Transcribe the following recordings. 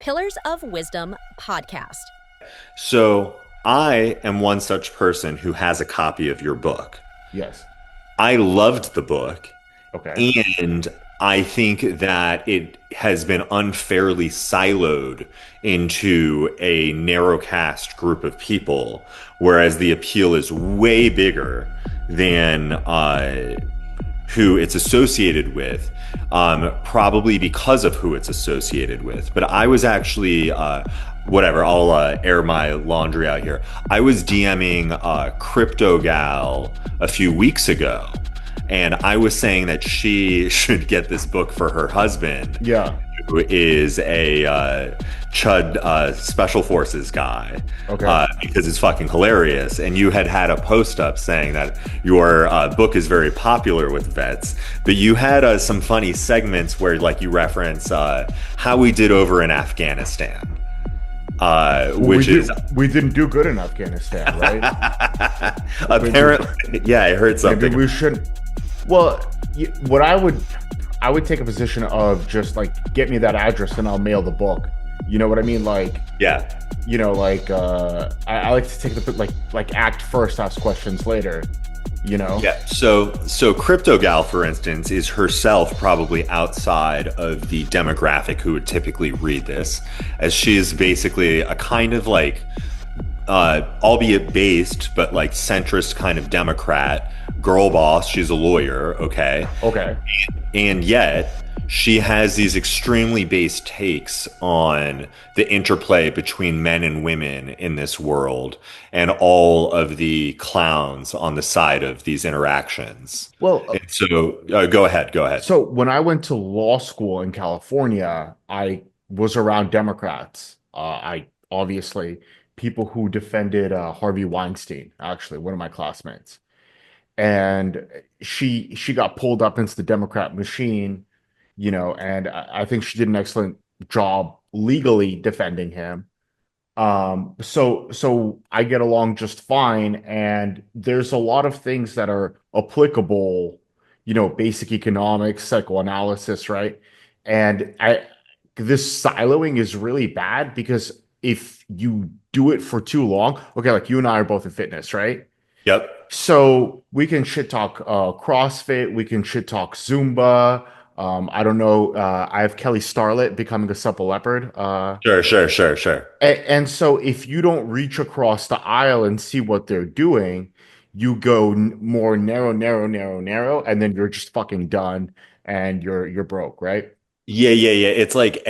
Pillars of Wisdom podcast. So I am one such person who has a copy of your book. Yes. I loved the book, Okay. and I think that it has been unfairly siloed into a narrow cast group of people, whereas the appeal is way bigger than who it's associated with, probably because of who it's associated with. But I was actually, whatever, I'll air my laundry out here. I was DMing Crypto Gal a few weeks ago, and I was saying that she should get this book for her husband. Yeah. Who is a Chud Special Forces guy. Okay. Because it's fucking hilarious. And you had a post up saying that your book is very popular with vets, but you had some funny segments where like you reference how we did over in Afghanistan. We didn't do good in Afghanistan, right? Apparently, yeah, I heard something. Maybe we should. Well, what I would take a position of just like get me that address and I'll mail the book. You know what I mean? Like, yeah. You know, like I like to take the like act first, ask questions later. You know? Yeah. So Crypto Gal, for instance, is herself probably outside of the demographic who would typically read this, as she is basically a kind of like, albeit based, but like centrist kind of Democrat girl boss. She's a lawyer. Okay. Okay. And yet she has these extremely based takes on the interplay between men and women in this world and all of the clowns on the side of these interactions. Well, and so go ahead. So when I went to law school in California, I was around Democrats. I obviously people who defended Harvey Weinstein, actually, one of my classmates. And she got pulled up into the Democrat machine, you know, and I think she did an excellent job legally defending him. So I get along just fine, and there's a lot of things that are applicable, you know, basic economics, psychoanalysis, right? And this siloing is really bad because if you do it for too long, okay, like you and I are both in fitness, right? Yep. So we can shit talk CrossFit, we can shit talk Zumba. I don't know. I have Kelly Starlet becoming a supple leopard. Sure. And so if you don't reach across the aisle and see what they're doing, you go more narrow, and then you're just fucking done and you're broke, right? Yeah. It's like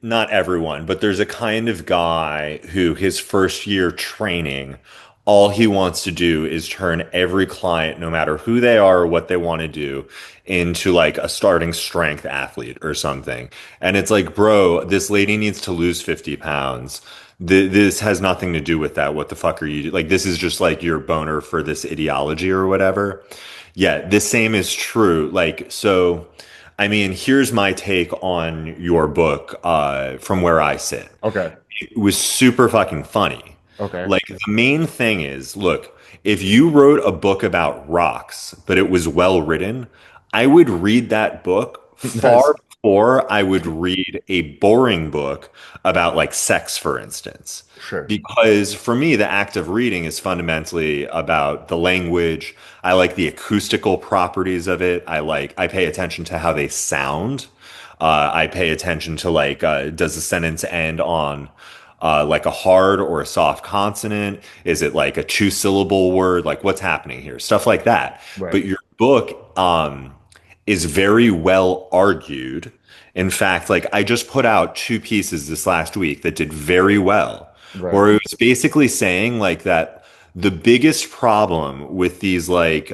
not everyone, but there's a kind of guy who his first year training, all he wants to do is turn every client, no matter who they are or what they want to do, into like a starting strength athlete or something. And it's like, bro, this lady needs to lose 50 pounds. This has nothing to do with that. What the fuck are you like? This is just like your boner for this ideology or whatever. Yeah, the same is true. Like, so, I mean, here's my take on your book from where I sit. Okay. It was super fucking funny. Okay. Like the main thing is, look, if you wrote a book about rocks, but it was well written, I would read that book far before I would read a boring book about like sex, for instance. Sure. Because for me, the act of reading is fundamentally about the language. I like the acoustical properties of it. I pay attention to how they sound. I pay attention to like, does the sentence end on like a hard or a soft consonant? Is it like a two-syllable word? Like what's happening here? Stuff like that. Right. But your book is very well argued. In fact, like I just put out two pieces this last week that did very well, Right. where it was basically saying like that the biggest problem with these like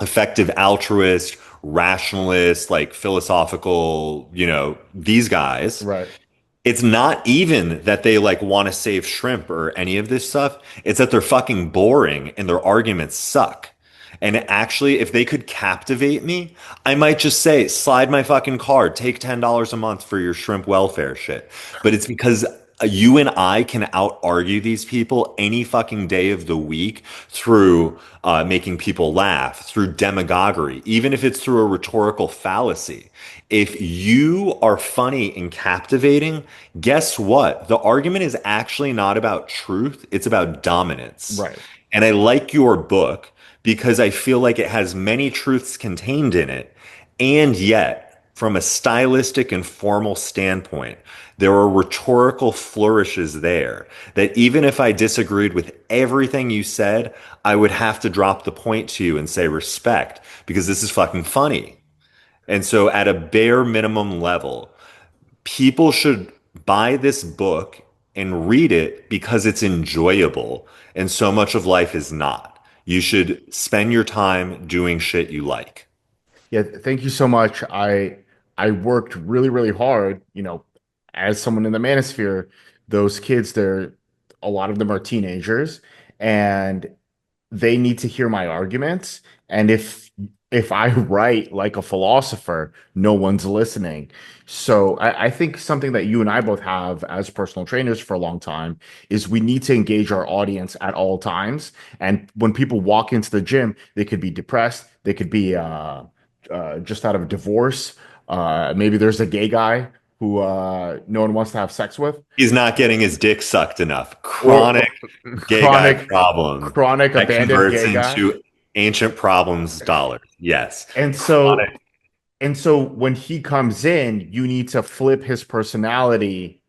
effective altruist, rationalist, like philosophical, you know, these guys. Right. It's not even that they like want to save shrimp or any of this stuff. It's that they're fucking boring and their arguments suck. And actually, if they could captivate me, I might just say, slide my fucking card, take $10 a month for your shrimp welfare shit. But it's because you and I can out argue these people any fucking day of the week through making people laugh, through demagoguery, even if it's through a rhetorical fallacy. If you are funny and captivating, guess what? The argument is actually not about truth, it's about dominance. Right. And I like your book because I feel like it has many truths contained in it. And yet, from a stylistic and formal standpoint, there are rhetorical flourishes there that even if I disagreed with everything you said, I would have to drop the point to you and say respect because this is fucking funny. And so, at a bare minimum level, people should buy this book and read it because it's enjoyable. And so much of life is not. You should spend your time doing shit you like. Yeah, thank you so much. I worked really, really hard, as someone in the manosphere, those kids, a lot of them are teenagers, and they need to hear my arguments. And if I write like a philosopher, no one's listening. So I think something that you and I both have as personal trainers for a long time is we need to engage our audience at all times. And when people walk into the gym, they could be depressed, they could be just out of a divorce. Maybe there's a gay guy who no one wants to have sex with, He's not getting his dick sucked enough. or Chronic gay guy chronic problem chronic that abandoned converts gay guy. into ancient problems dollars. Yes. And so Chronic. And so when he comes in, you need to flip his personality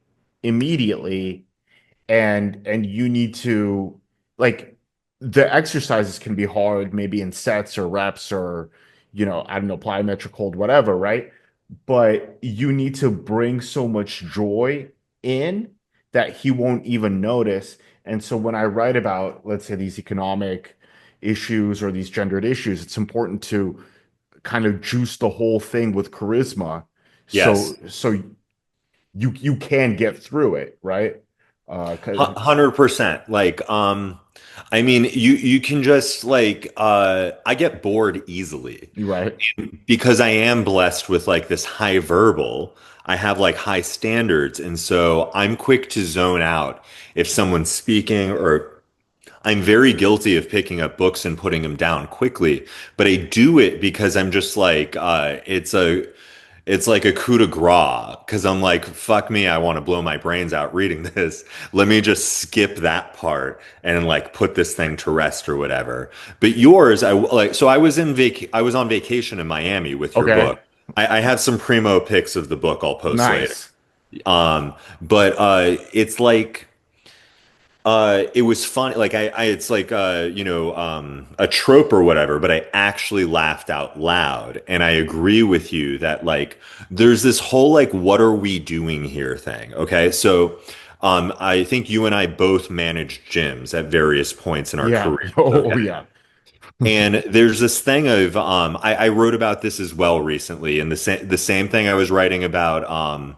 immediately, and you need to, like, the exercises can be hard, maybe in sets or reps or, I don't know, plyometric hold, whatever, right? But you need to bring so much joy in that he won't even notice. And so when I write about, let's say, these economic issues or these gendered issues, it's important to kind of juice the whole thing with charisma, Yes. so you can get through it, right? 'Cause 100%. I mean, you can just I get bored easily you're right. because I am blessed with like this high verbal. I have like high standards, and so I'm quick to zone out if someone's speaking, or I'm very guilty of picking up books and putting them down quickly, but I do it because I'm just like, it's like a coup de grace because I'm like, fuck me, I want to blow my brains out reading this. Let me just skip that part and like put this thing to rest or whatever. But yours, so I was on vacation in Miami with your Okay, book. I have some primo pics of the book I'll post later. nice. But it's like it was fun. Like it's like a trope or whatever, but I actually laughed out loud. And I agree with you that like there's this whole like what are we doing here thing. Okay. So I think you and I both managed gyms at various points in our Yeah. career. Oh, Okay. yeah. And there's this thing of I wrote about this as well recently, and the same thing I was writing about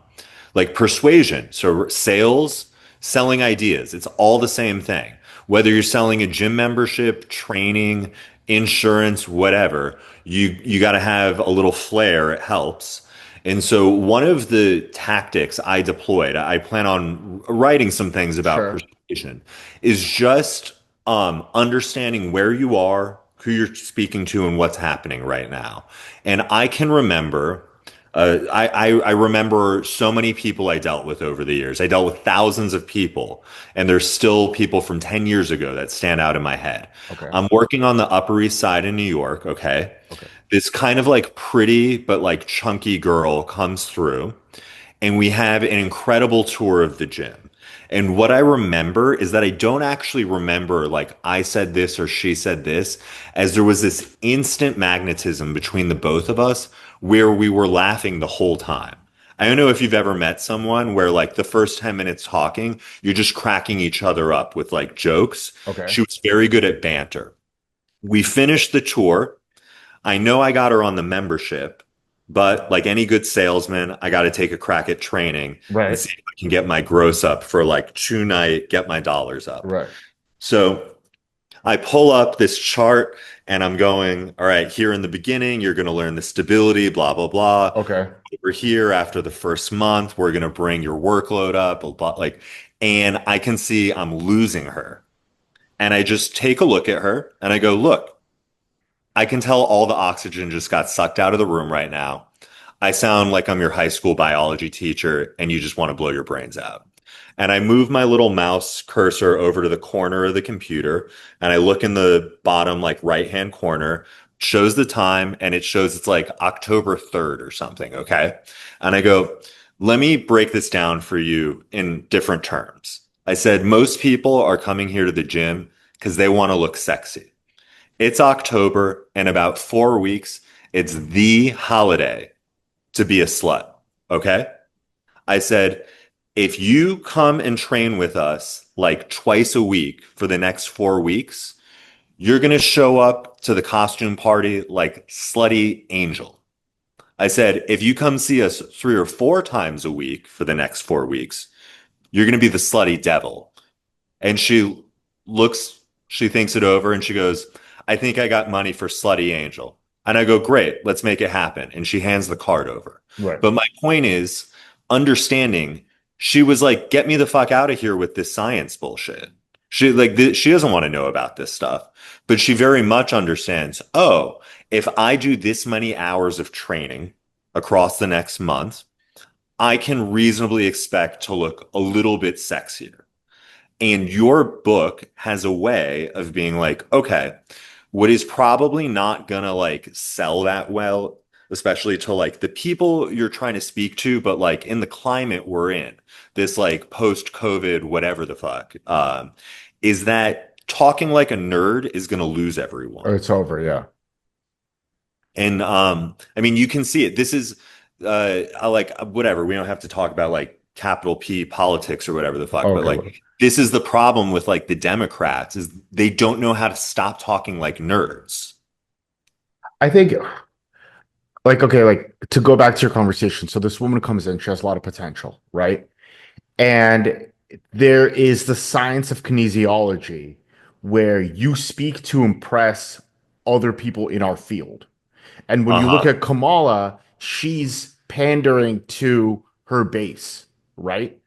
like persuasion. So sales, selling ideas, it's all the same thing. Whether you're selling a gym membership, training, insurance, whatever, you got to have a little flair. It helps. And so one of the tactics I deployed, I plan on writing some things about Sure. persuasion, is just understanding where you are, who you're speaking to, and what's happening right now. And I can remember I remember so many people I dealt with over the years. I dealt with thousands of people, and there's still people from 10 years ago that stand out in my head. Okay. I'm working on the Upper East Side in New York, okay? Okay. This kind of like pretty but like chunky girl comes through, and we have an incredible tour of the gym. And what I remember is that I don't actually remember like I said this or she said this, as there was this instant magnetism between the both of us where we were laughing the whole time. I don't know if you've ever met someone where like the first 10 minutes talking, you're just cracking each other up with like jokes. Okay. She was very good at banter. We finished the tour. I know I got her on the membership, but like any good salesman, I got to take a crack at training and Right. see if I can get my gross up for like 2 night, get my dollars up. Right. So I pull up this chart and I'm going, all right, here in the beginning, you're going to learn the stability, blah, blah, blah. Okay. Over here, after the first month, we're going to bring your workload up, blah, blah. Like and I can see I'm losing her. And I just take a look at her and I go, look, I can tell all the oxygen just got sucked out of the room right now. I sound like I'm your high school biology teacher and you just want to blow your brains out. And I move my little mouse cursor over to the corner of the computer and I look in the bottom, like right hand corner, shows the time and it shows it's like October 3rd or something. Okay. And I go, let me break this down for you in different terms. I said, most people are coming here to the gym because they want to look sexy. It's October, and about 4 weeks, it's the holiday to be a slut. Okay. I said, if you come and train with us like twice a week for the next 4 weeks, you're going to show up to the costume party like slutty angel. I said, if you come see us 3 or 4 times a week for the next 4 weeks, you're going to be the slutty devil. And looks, she thinks it over and she goes, I think I got money for Slutty Angel. And I go, great, let's make it happen. And she hands the card over. Right. But my point is, understanding, she was like, get me the fuck out of here with this science bullshit. She doesn't want to know about this stuff, but she very much understands, oh, if I do this many hours of training across the next month, I can reasonably expect to look a little bit sexier. And your book has a way of being like, okay, what is probably not gonna like sell that well, especially to like the people you're trying to speak to, but like in the climate we're in, this like post-COVID, whatever the fuck, is that talking like a nerd is gonna lose everyone. Or it's over. Yeah. And I mean, you can see it. This is I like whatever. We don't have to talk about like capital P politics or whatever the fuck, but Okay. like this is the problem with like the Democrats is they don't know how to stop talking like nerds. I think, like, okay, like to go back to your conversation. So this woman comes in, she has a lot of potential, right? And there is the science of kinesiology where you speak to impress other people in our field. And when you look Uh-huh. at Kamala, she's pandering to her base, right?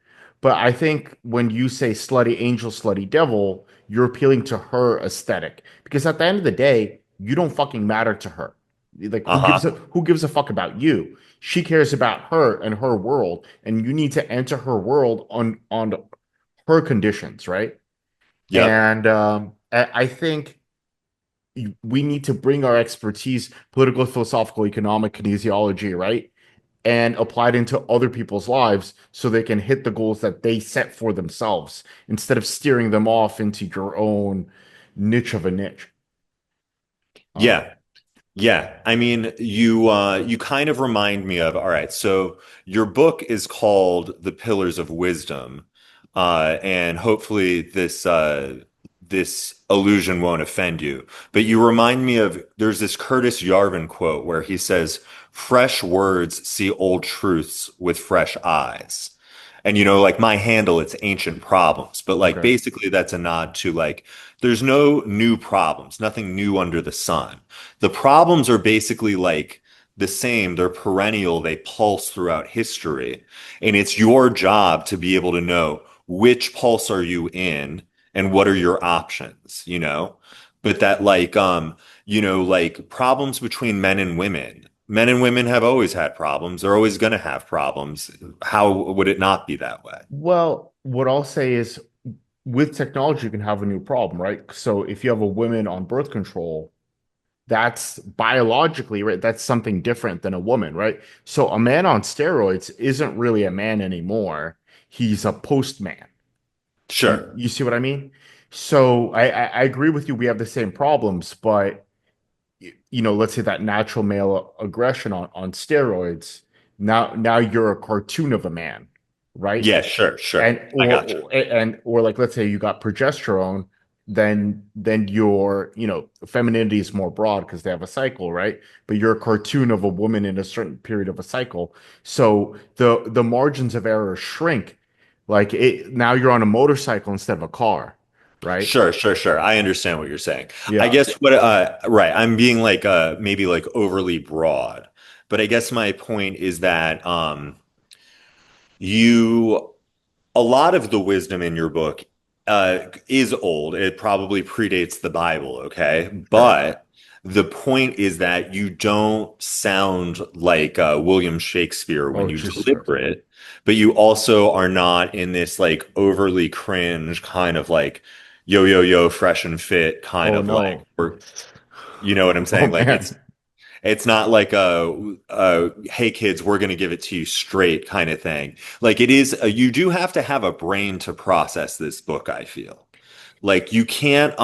But I think when you say slutty angel, slutty devil, you're appealing to her aesthetic. Because at the end of the day, you don't fucking matter to her. Like Uh-huh. who gives a fuck about you? She cares about her and her world, and you need to enter her world on her conditions, right? Yep. And I think we need to bring our expertise, political, philosophical, economic, kinesiology, right? And apply it into other people's lives so they can hit the goals that they set for themselves instead of steering them off into your own niche of a niche. Um, Yeah. Yeah, I mean, you kind of remind me of, all right, so your book is called The Pillars of Wisdom, and hopefully this illusion won't offend you. But you remind me of there's this Curtis Yarvin quote where he says, "Fresh words see old truths with fresh eyes." And like my handle, it's Ancient Problems, but like okay. basically that's a nod to like there's no new problems, nothing new under the sun. The problems are basically like the same. They're perennial. They pulse throughout history. And it's your job to be able to know which pulse are you in and what are your options. But that like problems between men and women. Men and women have always had problems. They're always going to have problems. How would it not be that way? Well, what I'll say is with technology, you can have a new problem, right? So if you have a woman on birth control, that's biologically, right? That's something different than a woman, right? So a man on steroids isn't really a man anymore. He's a postman. Sure. You see what I mean? So I agree with you. We have the same problems, but let's say that natural male aggression on steroids. Now you're a cartoon of a man, right? Yeah, sure, sure. And I got you. or like let's say you got progesterone, then your femininity is more broad because they have a cycle, right? But you're a cartoon of a woman in a certain period of a cycle. So the margins of error shrink. Like now you're on a motorcycle instead of a car, right? Sure, sure, sure. I understand what you're saying. I Yeah. guess what right, I'm being like maybe like overly broad. But I guess my point is that you a lot of the wisdom in your book is old. It probably predates the Bible, okay? Sure. But the point is that you don't sound like William Shakespeare when Oh, you Jesus Christ. deliver it, but you also are not in this like overly cringe kind of like yo yo yo fresh and fit kind Oh of like no. or you know what I'm Oh saying? Like man. it's not like a hey kids, we're going to give it to you straight kind of thing. Like it is, you do have to have a brain to process this book, I feel. Like you can't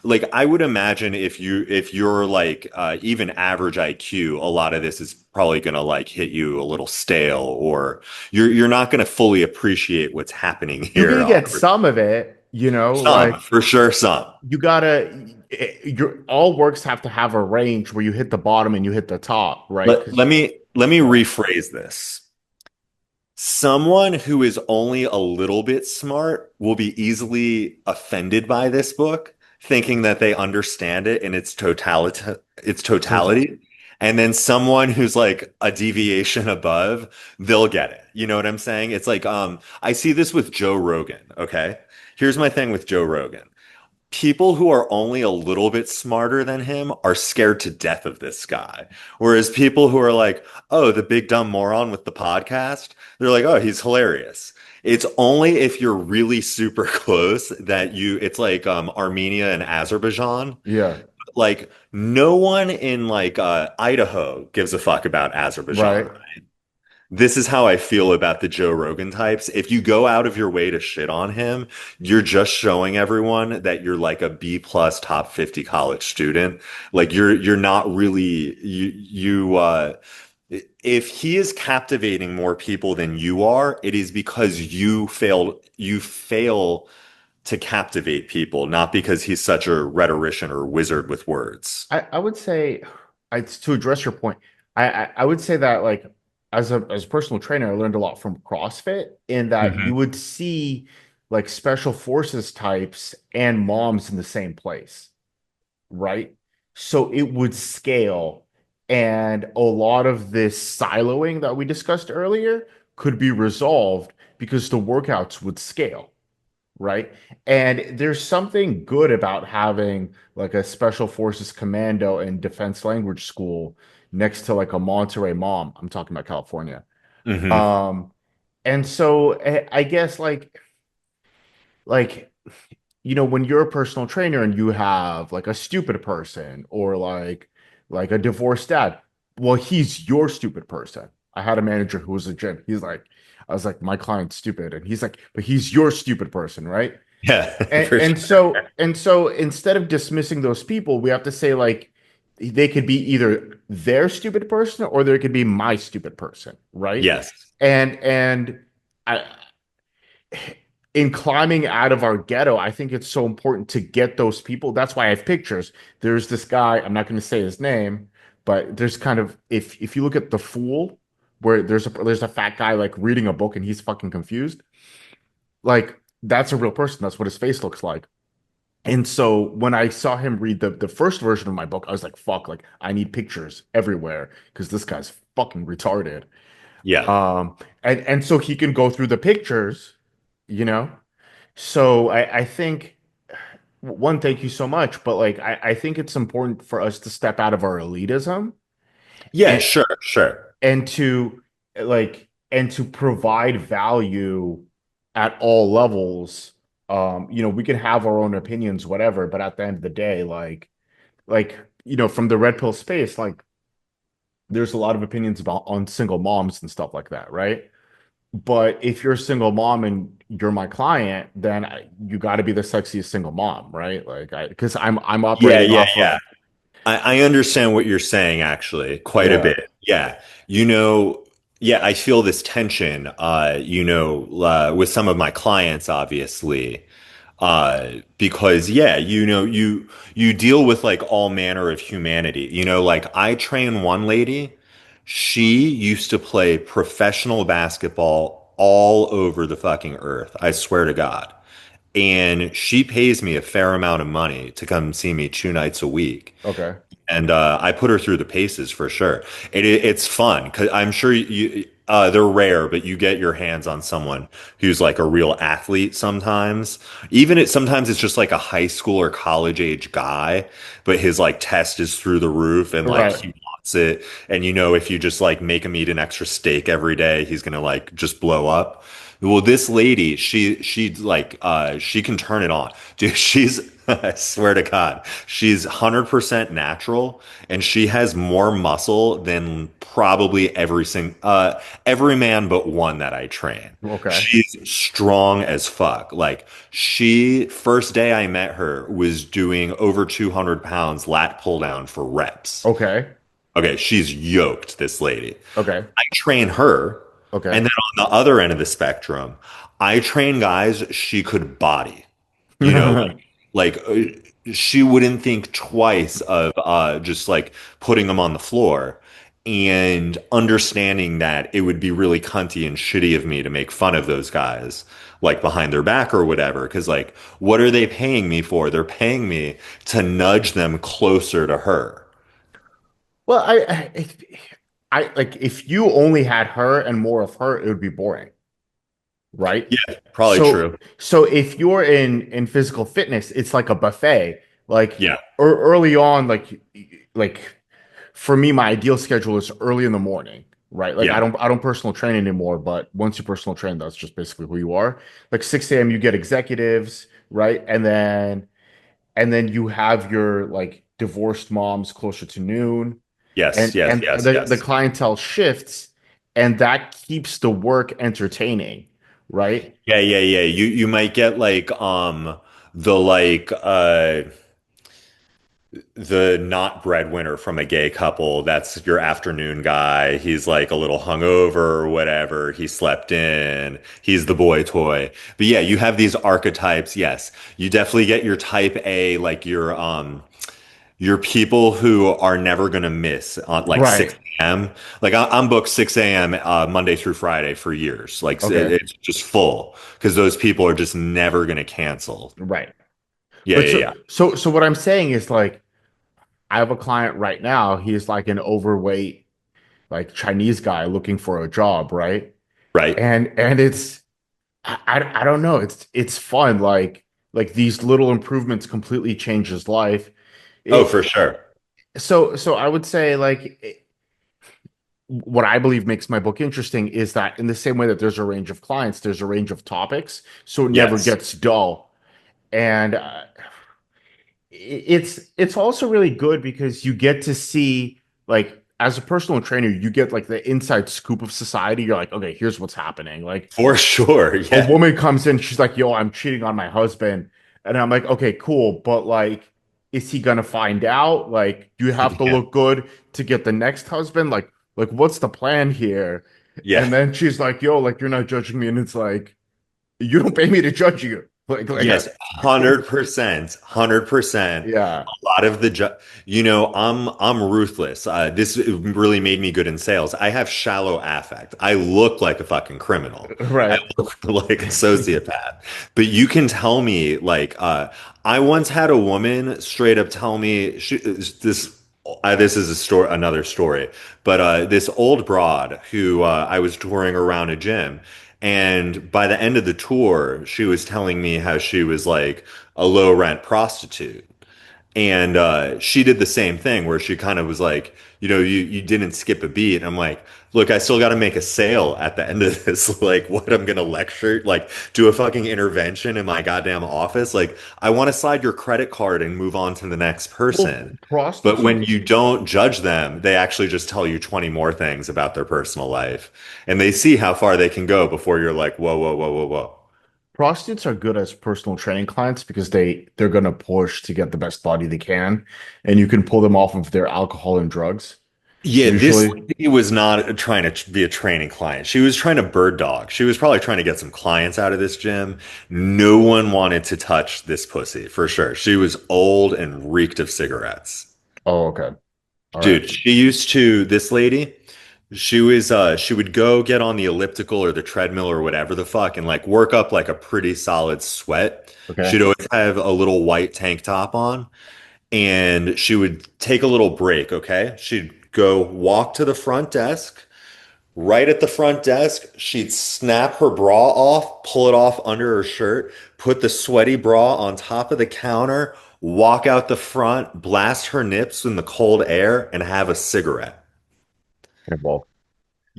like I would imagine if you're like even average IQ, a lot of this is probably going to like hit you a little stale or you're not going to fully appreciate what's happening You're gonna here. get some of it, Some, for sure, some. you gotta your all works have to have a range where you hit the bottom and you hit the top, right? Because Let me rephrase this. Someone who is only a little bit smart will be easily offended by this book, thinking that they understand it in its totality. And then someone who's like a deviation above, they'll get it. You know what I'm saying? It's like I see this with Joe Rogan, okay? Here's my thing with Joe Rogan. People who are only a little bit smarter than him are scared to death of this guy. Whereas people who are like, oh, the big dumb moron with the podcast, they're like, oh, he's hilarious. It's only if you're really super close that it's like Armenia and Azerbaijan. yeah, Like no one in like Idaho gives a fuck about Azerbaijan. right. This is how I feel about the Joe Rogan types. If you go out of your way to shit on him, you're just showing everyone that you're like a B plus top 50 college student. Like you're not really if he is captivating more people than you are, it is because you fail to captivate people, not because he's such a rhetorician or wizard with words. I would say, to address your point, I would say that like as a personal trainer, I learned a lot from CrossFit in that you Mhm. would see like special forces types and moms in the same place, right? So it would scale, and a lot of this siloing that we discussed earlier could be resolved because the workouts would scale, right? And there's something good about having like a special forces commando and defense language school next to like a Monterey mom. I'm talking about California. Mhm. Um, and so I guess like when you're a personal trainer and you have like a stupid person or like a divorced dad, well, he's your stupid person. I had a manager who was a gym. I was like, my client's stupid, and he's like, but he's your stupid person, right? Yeah, And, for and sure. so and so instead of dismissing those people, we have to say like they could be either their stupid person or they could be my stupid person, right? Yes. And I in climbing out of our ghetto, I think it's so important to get those people. That's why I have pictures. There's this guy, I'm not going to say his name, but there's kind of if you look at The Fool, where there's a fat guy like reading a book and he's fucking confused. Like that's a real person. That's what his face looks like. And so when I saw him read the first version of my book, I was like, fuck, like I need pictures everywhere because this guy's fucking retarded. Yeah. And so he can go through the pictures, you know? So I think one, thank you so much, but like I think it's important for us to step out of our elitism Yeah, and sure, sure. and to and to provide value at all levels. We can have our own opinions, whatever, but at the end of the day, like from the red pill space, like there's a lot of opinions about on single moms and stuff like that, right? But if you're a single mom and you're my client, then you got to be the sexiest single mom, right? Like because I'm Yeah, operating yeah, off yeah. of I understand what you're saying actually quite a yeah. bit. Yeah. You know, yeah, I feel this tension, with some of my clients, obviously, because yeah, you deal with like all manner of humanity. Like I train one lady, she used to play professional basketball all over the fucking earth. I swear to God. And she pays me a fair amount of money to come see me 2 nights a week. Okay. and I put her through the paces for sure. It's fun because I'm sure they're rare, but you get your hands on someone who's like a real athlete sometimes. Sometimes it's just like a high school or college age guy, but his like test is through the roof and like Right. he wants it. And you know, if you just like make him eat an extra steak every day, he's gonna like just blow up. Well, this lady, she can turn it on. Dude, I swear to God, she's 100% natural and she has more muscle than probably every man but one that I train. Okay. She's strong as fuck. Like first day I met her was doing over 200 pounds lat pull down for reps. Okay. Okay, she's yoked, this lady. Okay. I train her. And Okay. then on the other end of the spectrum, I train guys she could body. You know, she wouldn't think twice of just like putting them on the floor and understanding that it would be really cunty and shitty of me to make fun of those guys like behind their back or whatever. Because like, what are they paying me for? They're paying me to nudge them closer to her. Well, I like if you only had her and more of her, it would be boring, right? Yeah, probably So, true. so if you're in physical fitness, it's like a buffet. Like Yeah, early on, like for me, my ideal schedule is early in the morning, right? Like yeah. I don't personal train anymore, but once you personal train, that's just basically who you are. Like 6 a.m. you get executives, right? And then you have your like divorced moms closer to noon, Yes, and yes, and yes, the yes. clientele shifts, and that keeps the work entertaining, right? Yeah, yeah, yeah. You might get like the like the not breadwinner from a gay couple. That's your afternoon guy. He's like a little hungover or whatever. He slept in. He's the boy toy. But yeah, you have these archetypes. Yes. You definitely get your type A, like your people who are never gonna miss on like Right. 6 a.m. Like I'm booked 6 a.m. Monday through Friday for years. Like Okay. it's just full because those people are just never gonna cancel. Right. Yeah, But yeah, so yeah. so so what I'm saying is like I have a client right now. He's like an overweight, like Chinese guy looking for a job, right? Right. And it's I don't know. It's fun. Like these little improvements completely change his life. Oh, for It, sure. so I would say what I believe makes my book interesting is that in the same way that there's a range of clients, there's a range of topics, so it never Yes. gets dull. And it's also really good because you get to see like as a personal trainer, you get like the inside scoop of society. You're like, okay, here's what's happening. Like For sure. a Yeah. woman comes in, she's like, yo, I'm cheating on my husband. And I'm like, okay, cool. But like, is he gonna find out? Like, do you have to Yeah. look good to get the next husband? Like what's the plan here? Yeah. And then she's like, yo, like you're not judging me. And it's like, you don't pay me to judge you. Yes, 100%, 100%. Yeah, A lot of I'm ruthless. This really made me good in sales. I have shallow affect. I look like a fucking criminal. I right. look like a sociopath. But you can tell me, I once had a woman straight up tell me this is another story, but this old broad who I was touring around a gym. And by the end of the tour, she was telling me how she was like a low rent prostitute. And she did the same thing where she kind of was like, you didn't skip a beat. I'm like, look, I still got to make a sale at the end of this. Like, what I'm gonna lecture, like, do a fucking intervention in my goddamn office. Like, I want to slide your credit card and move on to the next Well, person. But prostitutes. when you don't judge them, they actually just tell you 20 more things about their personal life. And they see how far they can go before you're like, whoa, whoa, whoa, whoa, whoa. Prostitutes are good as personal training clients because they're gonna push to get the best body they can, and you can pull them off of their alcohol and drugs. Yeah, this Usually, lady was not trying to be a training client. She was trying to bird dog. She was probably trying to get some clients out of this gym. No one wanted to touch this pussy for sure. She was old and reeked of cigarettes. oh, okay, all right, Dude, this lady, she would go get on the elliptical or the treadmill or whatever the fuck and like work up like a pretty solid sweat. okay, She'd always have a little white tank top on. and she would take a little break, okay? She'd go walk to the front desk. Right at the front desk, she'd snap her bra off, pull it off under her shirt, put the sweaty bra on top of the counter, walk out the front, blast her nips in the cold air, and have a cigarette. Okay, well,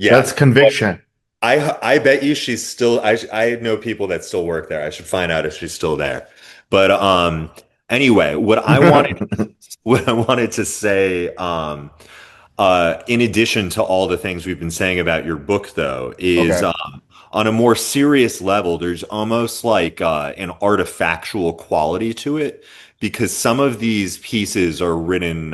that's Yeah. conviction. I bet you she's still I know people that still work there. I should find out if she's still there. But anyway, what I wanted to say in addition to all the things we've been saying about your book though is Okay. on a more serious level, there's almost like an artifactual quality to it because some of these pieces are written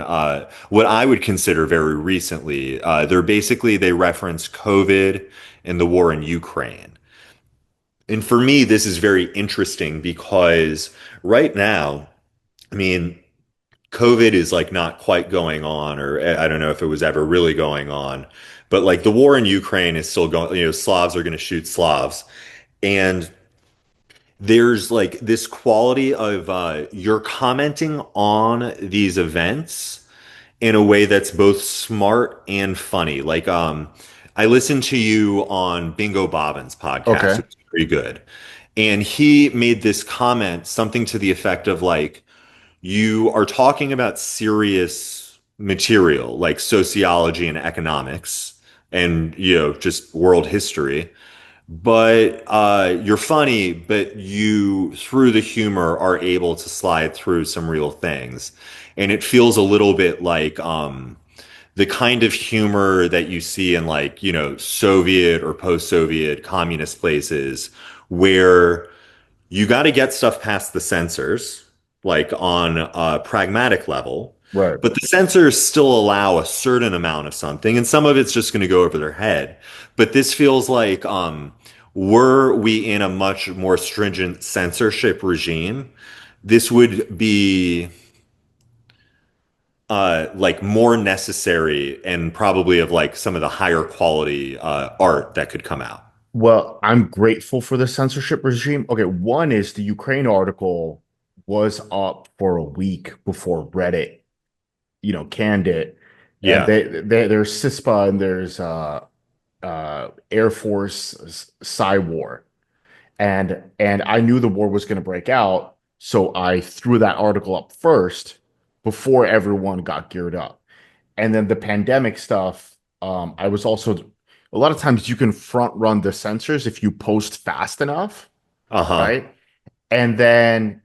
what I would consider very recently. They reference COVID and the war in Ukraine. And for me, this is very interesting because right now, I mean, COVID is like not quite going on, or I don't know if it was ever really going on, but like the war in Ukraine is still going, Slavs are going to shoot Slavs. And there's like this quality of you're commenting on these events in a way that's both smart and funny. Like, I listened to you on Bingo Bobbin's podcast. Okay. It was pretty good. And he made this comment, something to the effect of like, you are talking about serious material like sociology and economics and, just world history. But you're funny, but you, through the humor, are able to slide through some real things. And it feels a little bit like the kind of humor that you see in like, Soviet or post-Soviet communist places where you got to get stuff past the censors, like on a pragmatic level, Right. but the censors still allow a certain amount of something, and some of it's just going to go over their head. But this feels like, were we in a much more stringent censorship regime, this would be like more necessary and probably of like some of the higher quality art that could come out. Well, I'm grateful for the censorship regime. Okay, one is the Ukraine article was up for a week before Reddit, canned it. And Yeah. there's CISPA and there's Air Force War. And I knew the war was going to break out, so I threw that article up first before everyone got geared up. And then the pandemic stuff, I was also a lot of times you can front run the censors if you post fast enough, Uh-huh. right? And then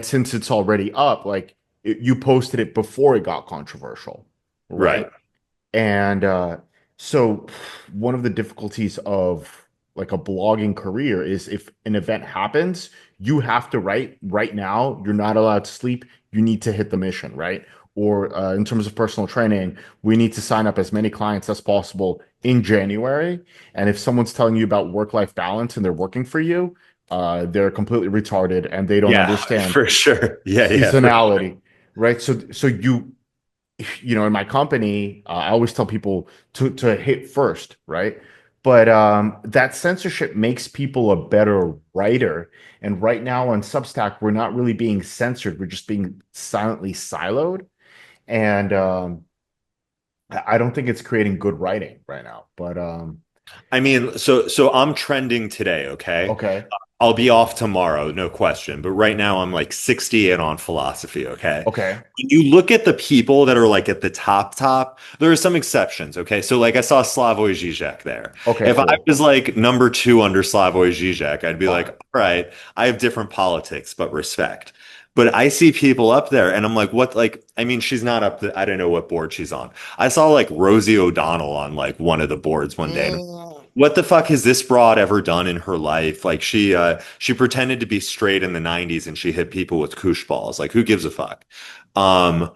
since it's already up, like you posted it before it got controversial, Right. right? And so one of the difficulties of like a blogging career is if an event happens, you have to write right now. You're not allowed to sleep. You need to hit the mission, right? Or in terms of personal training, we need to sign up as many clients as possible in January. And if someone's telling you about work-life balance and they're working for you, they're completely retarded and they don't Yeah, understand for sure. Yeah, yeah, for sure. seasonality, right? So in my company, I always tell people to hit first, right? But that censorship makes people a better writer. And right now on Substack, we're not really being censored. We're just being silently siloed. And I don't think it's creating good writing right now. But I mean, so I'm trending today, okay? okay, I'll be off tomorrow, no question. But right now I'm like 60 in on philosophy, okay? okay, When you look at the people that are like at the top, there are some exceptions, okay? So like I saw Slavoj Žižek there. okay, If I cool, was like number two under Slavoj Žižek, I'd be like, fine. all right, I have different politics, but respect. But I see people up there and I'm like, what? Like, I mean, she's not up I don't know what board she's on. I saw like Rosie O'Donnell on like one of the boards one day. What the fuck has this broad ever done in her life? Like she pretended to be straight in the 90s and she hit people with koosh balls. Like who gives a fuck? Um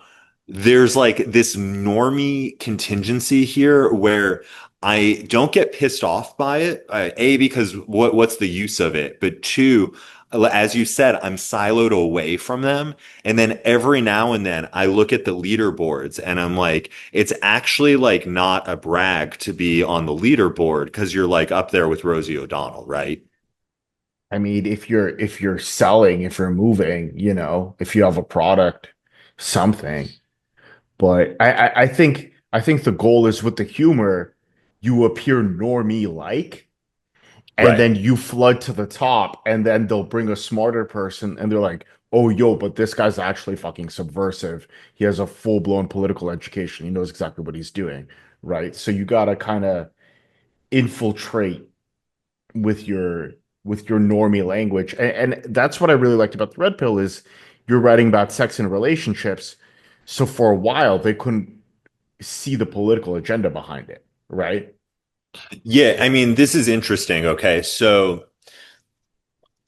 there's like this normie contingency here where I don't get pissed off by it. A, because what's the use of it? But two, as you said, I'm siloed away from them. And then every now and then I look at the leaderboards and I'm like, it's actually like not a brag to be on the leaderboard because you're like up there with Rosie O'Donnell, right? I mean, if you're selling, if you're moving, if you have a product. something. But I think the goal is with the humor, you appear normie like, and Right. then you flood to the top, and then they'll bring a smarter person, and they're like, "Oh, yo, but this guy's actually fucking subversive. He has a full-blown political education. He knows exactly what he's doing." Right? So you gotta kind of infiltrate with your with your normie language, and that's what I really liked about the Red Pill is you're writing about sex and relationships. So for a while, they couldn't see the political agenda behind it, right? Yeah, I mean, this is interesting. Okay, so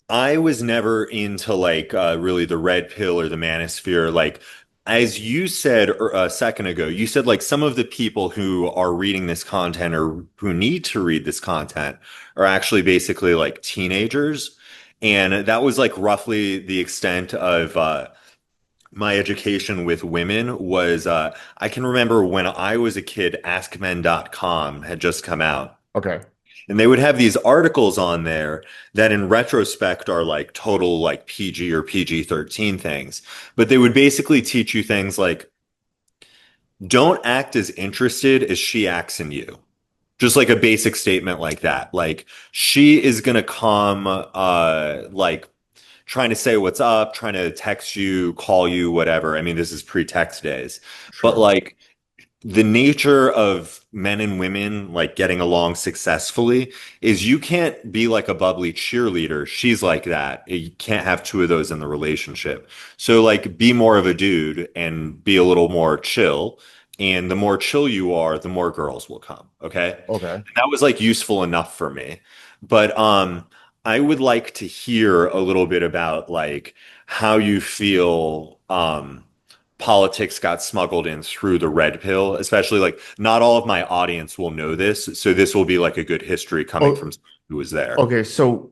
I was never into like really the red pill or the manosphere. Like, as you said a second ago, you said like some of the people who are reading this content or who need to read this content are actually basically like teenagers. And that was like roughly the extent of my education with women was I can remember when I was a kid, AskMen.com had just come out. Okay. And they would have these articles on there that in retrospect are like total like PG or PG-13 things. But they would basically teach you things like don't act as interested as she acts in you. Just like a basic statement like that. Like she is gonna come like trying to say what's up, trying to text you, call you, whatever. I mean, this is pre-text days. But Sure. like the nature of men and women like getting along successfully is you can't be like a bubbly cheerleader. She's like that. You can't have two of those in the relationship. So like be more of a dude and be a little more chill. And the more chill you are, the more girls will come. Okay. Okay. And that was like useful enough for me. But I would like to hear a little bit about like how you feel politics got smuggled in through the red pill, especially like not all of my audience will know this. So this will be like a good history coming Oh, from someone who was there. okay. So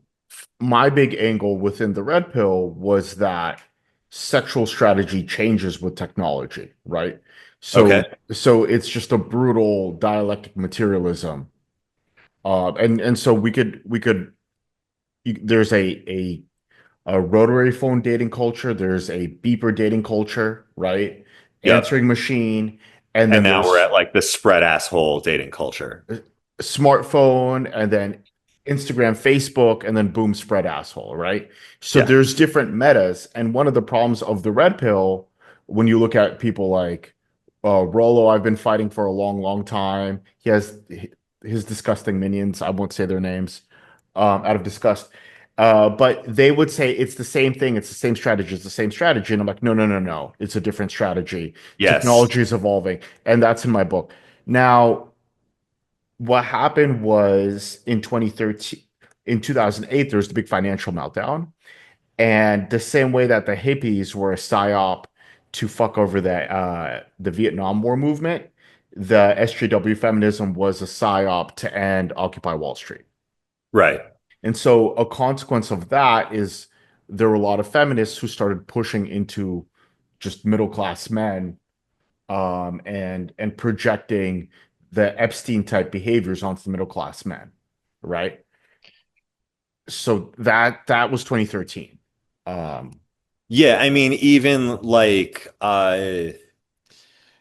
my big angle within the red pill was that sexual strategy changes with technology, right? Okay. So it's just a brutal dialectic materialism. And so there's a rotary phone dating culture, there's a beeper dating culture, right? Yep. Answering machine, and And then now we're there's at like the spread asshole dating culture. smartphone, and then Instagram, Facebook, and then boom, spread asshole, right? So Yeah. there's different metas. And one of the problems of the red pill, when you look at people like Rolo, I've been fighting for a long, long time. He has his disgusting minions. I won't say their names out of disgust. But they would say it's the same thing. It's the same strategy. It's the same strategy. And I'm like, no, no, no, no. It's a different strategy. Yes. Technology is evolving. And that's in my book. Now, what happened was in 2013, in 2008, there was the big financial meltdown. And the same way that the hippies were a psyop to fuck over the Vietnam War movement, the SJW feminism was a psyop to end Occupy Wall Street. Right. And so a consequence of that is there were a lot of feminists who started pushing into just middle class men and projecting the Epstein type behaviors onto the middle class men, right? So that was 2013. Um, Yeah. I mean, even like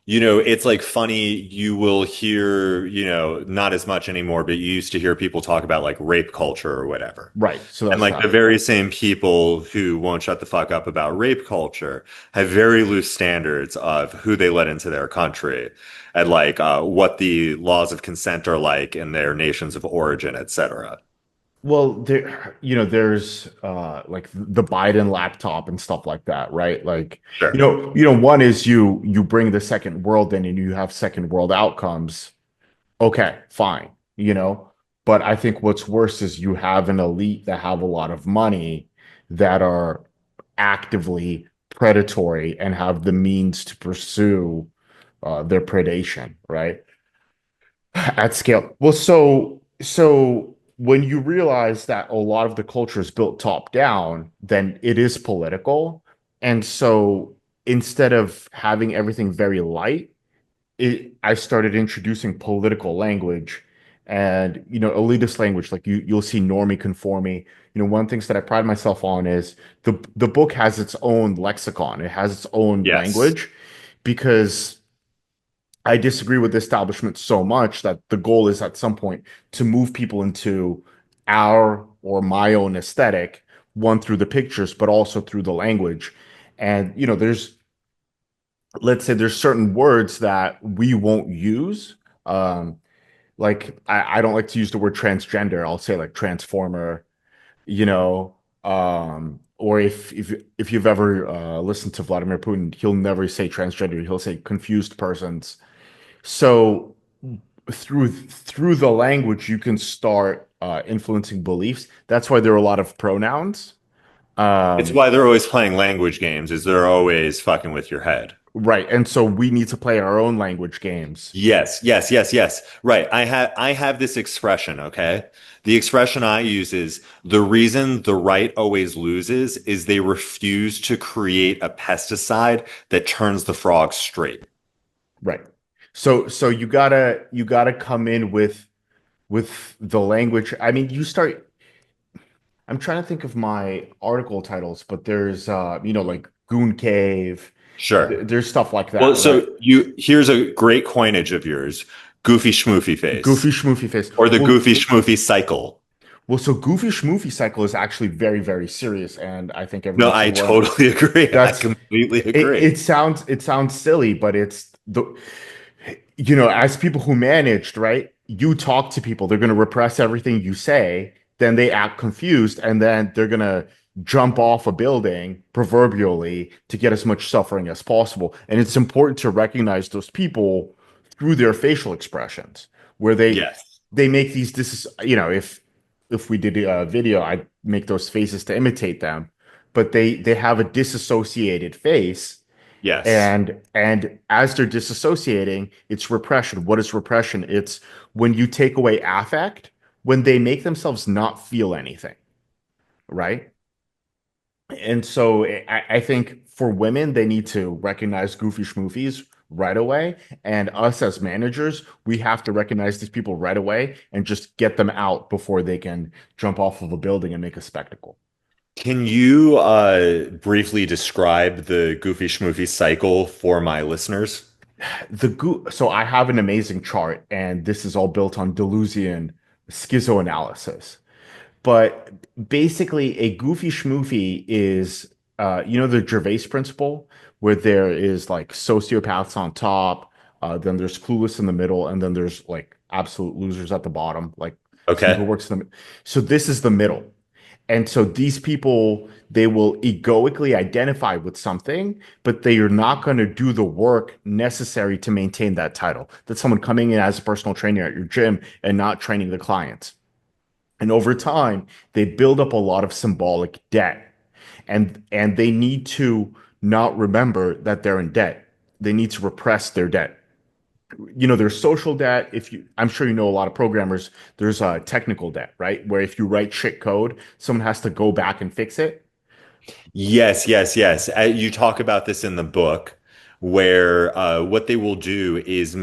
it's like funny, you will hear, not as much anymore, but you used to hear people talk about like rape culture or whatever. right. So And that's like the that. very same people who won't shut the fuck up about rape culture have very loose standards of who they let into their country and like what the laws of consent are like in their nations of origin, etc. Well, there's like the Biden laptop and stuff like that, right? Like, Sure. one is you bring the second world in and you have second world outcomes. Okay, fine, But I think what's worse is you have an elite that have a lot of money that are actively predatory and have the means to pursue their predation, right? At scale. Well, so when you realize that a lot of the culture is built top down, then it is political. And so instead of having everything very light, I started introducing political language and elitist language. Like you'll see normie conformie. One of the things that I pride myself on is the book has its own lexicon. It has its own Yes. language, because I disagree with the establishment so much that the goal is at some point to move people into our or my own aesthetic, one through the pictures, but also through the language. And, let's say there's certain words that we won't use. Um, I don't like to use the word transgender. I'll say like transformer, you know, or if you've ever listened to Vladimir Putin, he'll never say transgender. He'll say confused persons. So through the language, you can start influencing beliefs. That's why there are a lot of pronouns. It's Um, why they're always playing language games, is they're always fucking with your head. right. And so we need to play our own language games. Yes, yes, yes, yes. Right. I have this expression, okay? The expression I use is the reason the right always loses is they refuse to create a pesticide that turns the frog straight. Right. So you gotta come in with the language. I mean, I'm trying to think of my article titles, but there's like Goon Cave. Sure. There's stuff like Well, that, right? so here's a great coinage of yours, goofy schmoofy face Goofy schmoofy face. or the goofy schmoofy cycle. So Goofy Schmoofy Cycle is actually very, very serious, and I think No, everyone should I learn. totally agree. I That's completely it. agree. It sounds silly, but it's the as people who managed, right? You talk to people, they're going to repress everything you say, then they act confused, and then they're going to jump off a building, proverbially, to get as much suffering as possible. And it's important to recognize those people through their facial expressions, where Yes. they make these this is if we did a video, I'd make those faces to imitate them, but they have a disassociated face, Yes. and as they're disassociating, it's repression. What is repression? It's when you take away affect, when they make themselves not feel anything, right? And so I think for women, they need to recognize goofy schmoofies right away. And us as managers, we have to recognize these people right away and just get them out before they can jump off of a building and make a spectacle. Can you briefly describe the goofy schmoofy cycle for my listeners? So I have an amazing chart, and this is all built on Deleuzian schizoanalysis. But basically, a goofy schmoofy is, the Gervais principle, where there is like sociopaths on top, then there's clueless in the middle, and then there's like absolute losers at the bottom, like someone who Okay. works in the. So this is the middle. And so these people, they will egoically identify with something, but they are not going to do the work necessary to maintain that title. That's someone coming in as a personal trainer at your gym and not training the clients. And over time, they build up a lot of symbolic debt. And they need to not remember that they're in debt. They need to repress their debt. There's social debt. I'm sure you know a lot of programmers, there's technical debt, right? Where if you write shit code, someone has to go back and fix it. Yes, yes, yes. You talk about this in the book where what they will do is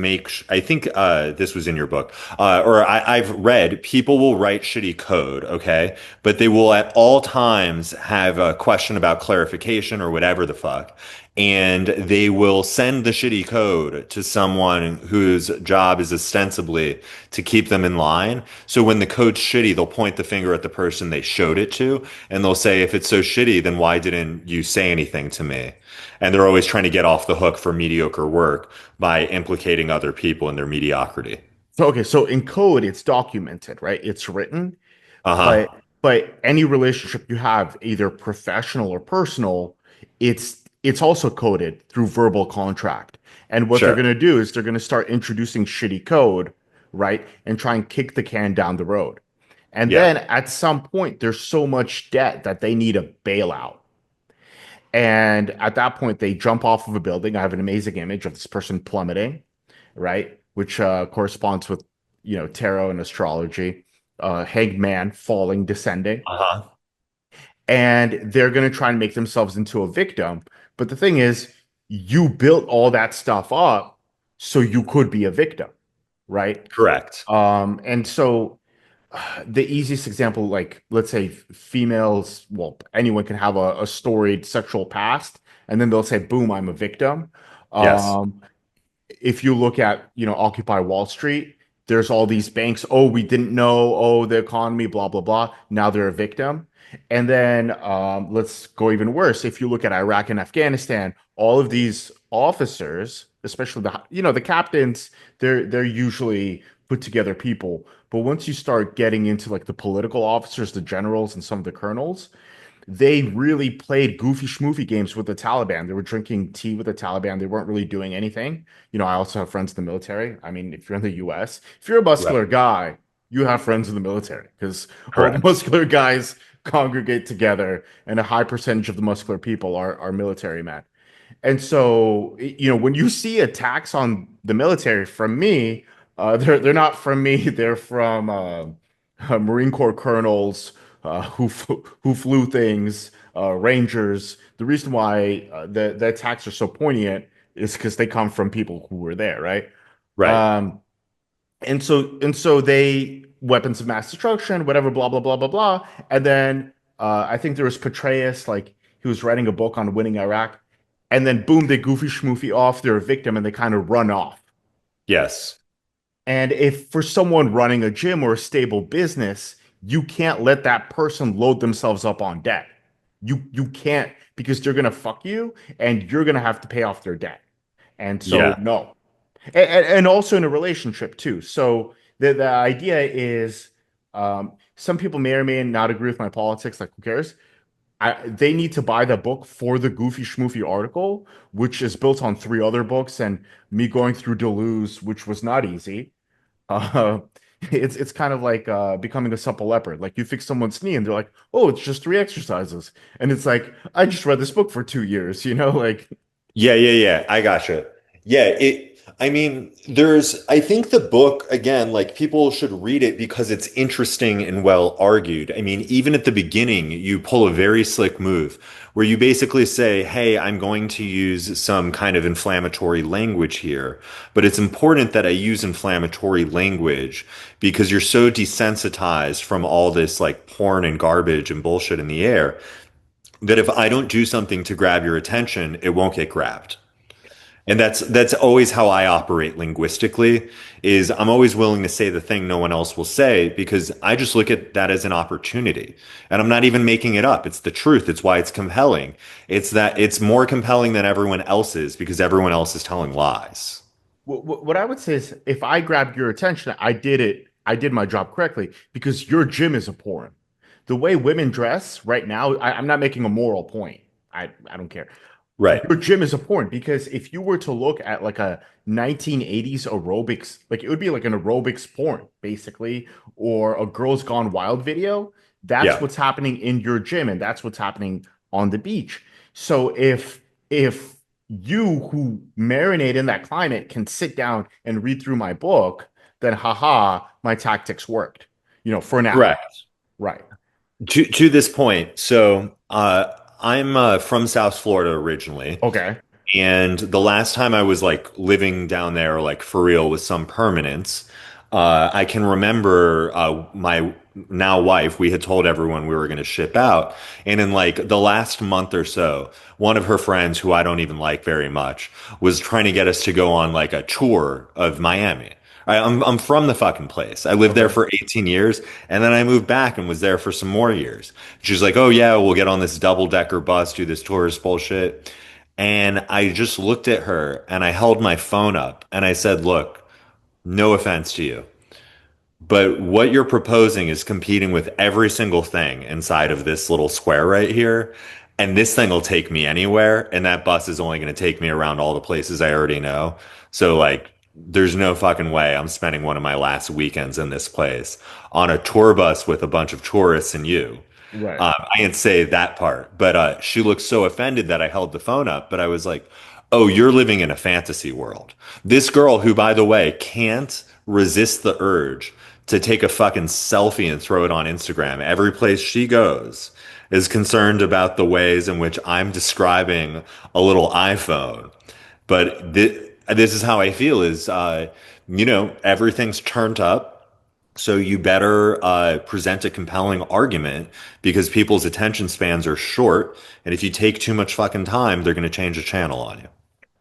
I think this was in your book, or I've read, people will write shitty code, okay? But they will at all times have a question about clarification or whatever the fuck. And they will send the shitty code to someone whose job is ostensibly to keep them in line. So when the code's shitty, they'll point the finger at the person they showed it to, and they'll say, if it's so shitty, then why didn't you say anything to me? And they're always trying to get off the hook for mediocre work by implicating other people in their mediocrity. So in code, it's documented, right? It's written, but Uh-huh. but any relationship you have, either professional or personal, it's also coded through verbal contract. And what they're Sure. going to do is they're going to start introducing shitty code, right? And try and kick the can down the road. And Yeah. then at some point, there's so much debt that they need a bailout. And at that point, they jump off of a building. I have an amazing image of this person plummeting, right? Which corresponds with, tarot and astrology. Hanged man falling, descending. Uh-huh. And they're going to try and make themselves into a victim. But the thing is, you built all that stuff up so you could be a victim, right? Correct. And so the easiest example, like let's say females, well, anyone can have a storied sexual past, and then they'll say, boom, I'm a victim. Yes. If you look at, Occupy Wall Street, there's all these banks, oh, we didn't know, oh, the economy, blah, blah, blah. Now they're a victim. And then let's go even worse. If you look at Iraq and Afghanistan, all of these officers, especially the captains, they're usually put together people. But once you start getting into like the political officers, the generals, and some of the colonels, they really played goofy schmoofy games with the Taliban. They were drinking tea with the Taliban. They weren't really doing anything. I also have friends in the military. I mean, if you're in the US, if you're a Right. muscular guy, you have friends in the military because all the Correct. muscular guys congregate together, and a high percentage of the muscular people are military men. And so, when you see attacks on the military from me, they're not from me. They're from Marine Corps colonels who flew things, Rangers. The reason why the attacks are so poignant is because they come from people who were there, right? Right. Um, and so they weapons of mass destruction, whatever, blah blah blah blah blah. And then I think there was Petraeus, like he was writing a book on winning Iraq, and then boom, they goofy schmoofy off. They're a victim, and they kind of run off. Yes. And if for someone running a gym or a stable business, you can't let that person load themselves up on debt. You can't, because they're gonna fuck you, and you're gonna have to pay off their debt. And so Yeah. no. And also in a relationship too. So the idea is, some people may or may not agree with my politics, like who cares? They need to buy the book for the goofy schmoofy article, which is built on three other books and me going through Deleuze, which was not easy. Uh, it's kind of like becoming a supple leopard. Like you fix someone's knee and they're like, "Oh, it's just three exercises," and it's like, "I just read this book for 2 years," like. Yeah, yeah, yeah. I gotcha. Yeah, I mean, I think the book, again, like people should read it because it's interesting and well argued. I mean, even at the beginning, you pull a very slick move where you basically say, hey, I'm going to use some kind of inflammatory language here, but it's important that I use inflammatory language because you're so desensitized from all this like porn and garbage and bullshit in the air that if I don't do something to grab your attention, it won't get grabbed. And that's always how I operate linguistically is I'm always willing to say the thing no one else will say because I just look at that as an opportunity. And I'm not even making it up. It's the truth. It's why it's compelling. It's that it's more compelling than everyone else's because everyone else is telling lies. What I would say is, if I grabbed your attention, I did it. I did my job correctly because your gym is a porn. The way women dress right now, I'm not making a moral point. I don't care. Right. Your gym is a porn because if you were to look at like a 1980s aerobics, like it would be like an aerobics porn, basically, or a Girls Gone Wild video. That's Yeah. what's happening in your gym, and that's what's happening on the beach. So if you who marinate in that climate can sit down and read through my book, then haha, my tactics worked, for now. Correct. Right. To this point, so I'm from South Florida originally. Okay. And the last time I was like living down there, like for real with some permanence, I can remember my now wife, we had told everyone we were going to ship out. And in like the last month or so, one of her friends, who I don't even like very much, was trying to get us to go on like a tour of Miami. I'm from the fucking place. I lived there Okay. for 18 years and then I moved back and was there for some more years. She's like, oh yeah, we'll get on this double decker bus, do this tourist bullshit. And I just looked at her and I held my phone up and I said, look, no offense to you, but what you're proposing is competing with every single thing inside of this little square right here. And this thing will take me anywhere. And that bus is only going to take me around all the places I already know. So, like, there's no fucking way I'm spending one of my last weekends in this place on a tour bus with a bunch of tourists and you. Right. I didn't say that part, but she looked so offended that I held the phone up. But I was like, oh, you're living in a fantasy world. This girl, who, by the way, can't resist the urge to take a fucking selfie and throw it on Instagram every place she goes, is concerned about the ways in which I'm describing a little iPhone. But this is how I feel is, everything's turned up. So you better present a compelling argument because people's attention spans are short. And if you take too much fucking time, they're going to change the channel on you.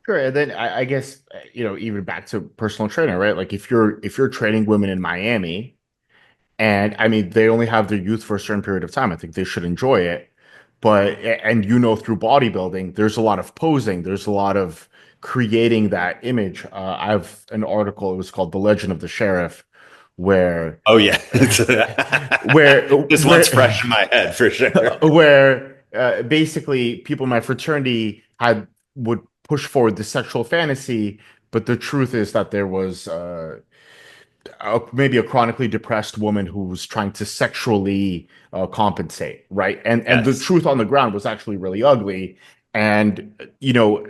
Sure. And then I guess, even back to personal trainer, right? Like if you're training women in Miami, and I mean, they only have their youth for a certain period of time. I think they should enjoy it. But, and through bodybuilding, there's a lot of posing, there's a lot of creating that image. I have an article, it was called The Legend of the Sheriff, where, Oh yeah, where, this one's fresh in my head for sure. basically people in my fraternity would push forward the sexual fantasy, but the truth is that there was maybe a chronically depressed woman who was trying to sexually compensate, right? And the Yes. truth on the ground was actually really ugly. And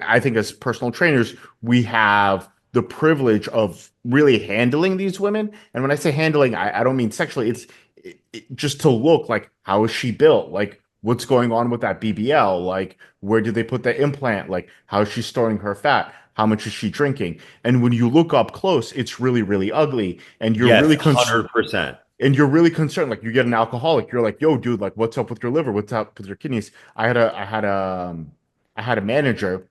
I think as personal trainers, we have the privilege of really handling these women. And when I say handling, I don't mean sexually. It's just to look like, how is she built? Like, what's going on with that BBL? Like, where did they put the implant? Like, how is she storing her fat? How much is she drinking? And when you look up close, it's really, really ugly. And Yes, 100%. you're really concerned. Like, you get an alcoholic, you're like, yo, dude, like, what's up with your liver? What's up with your kidneys? I had a manager,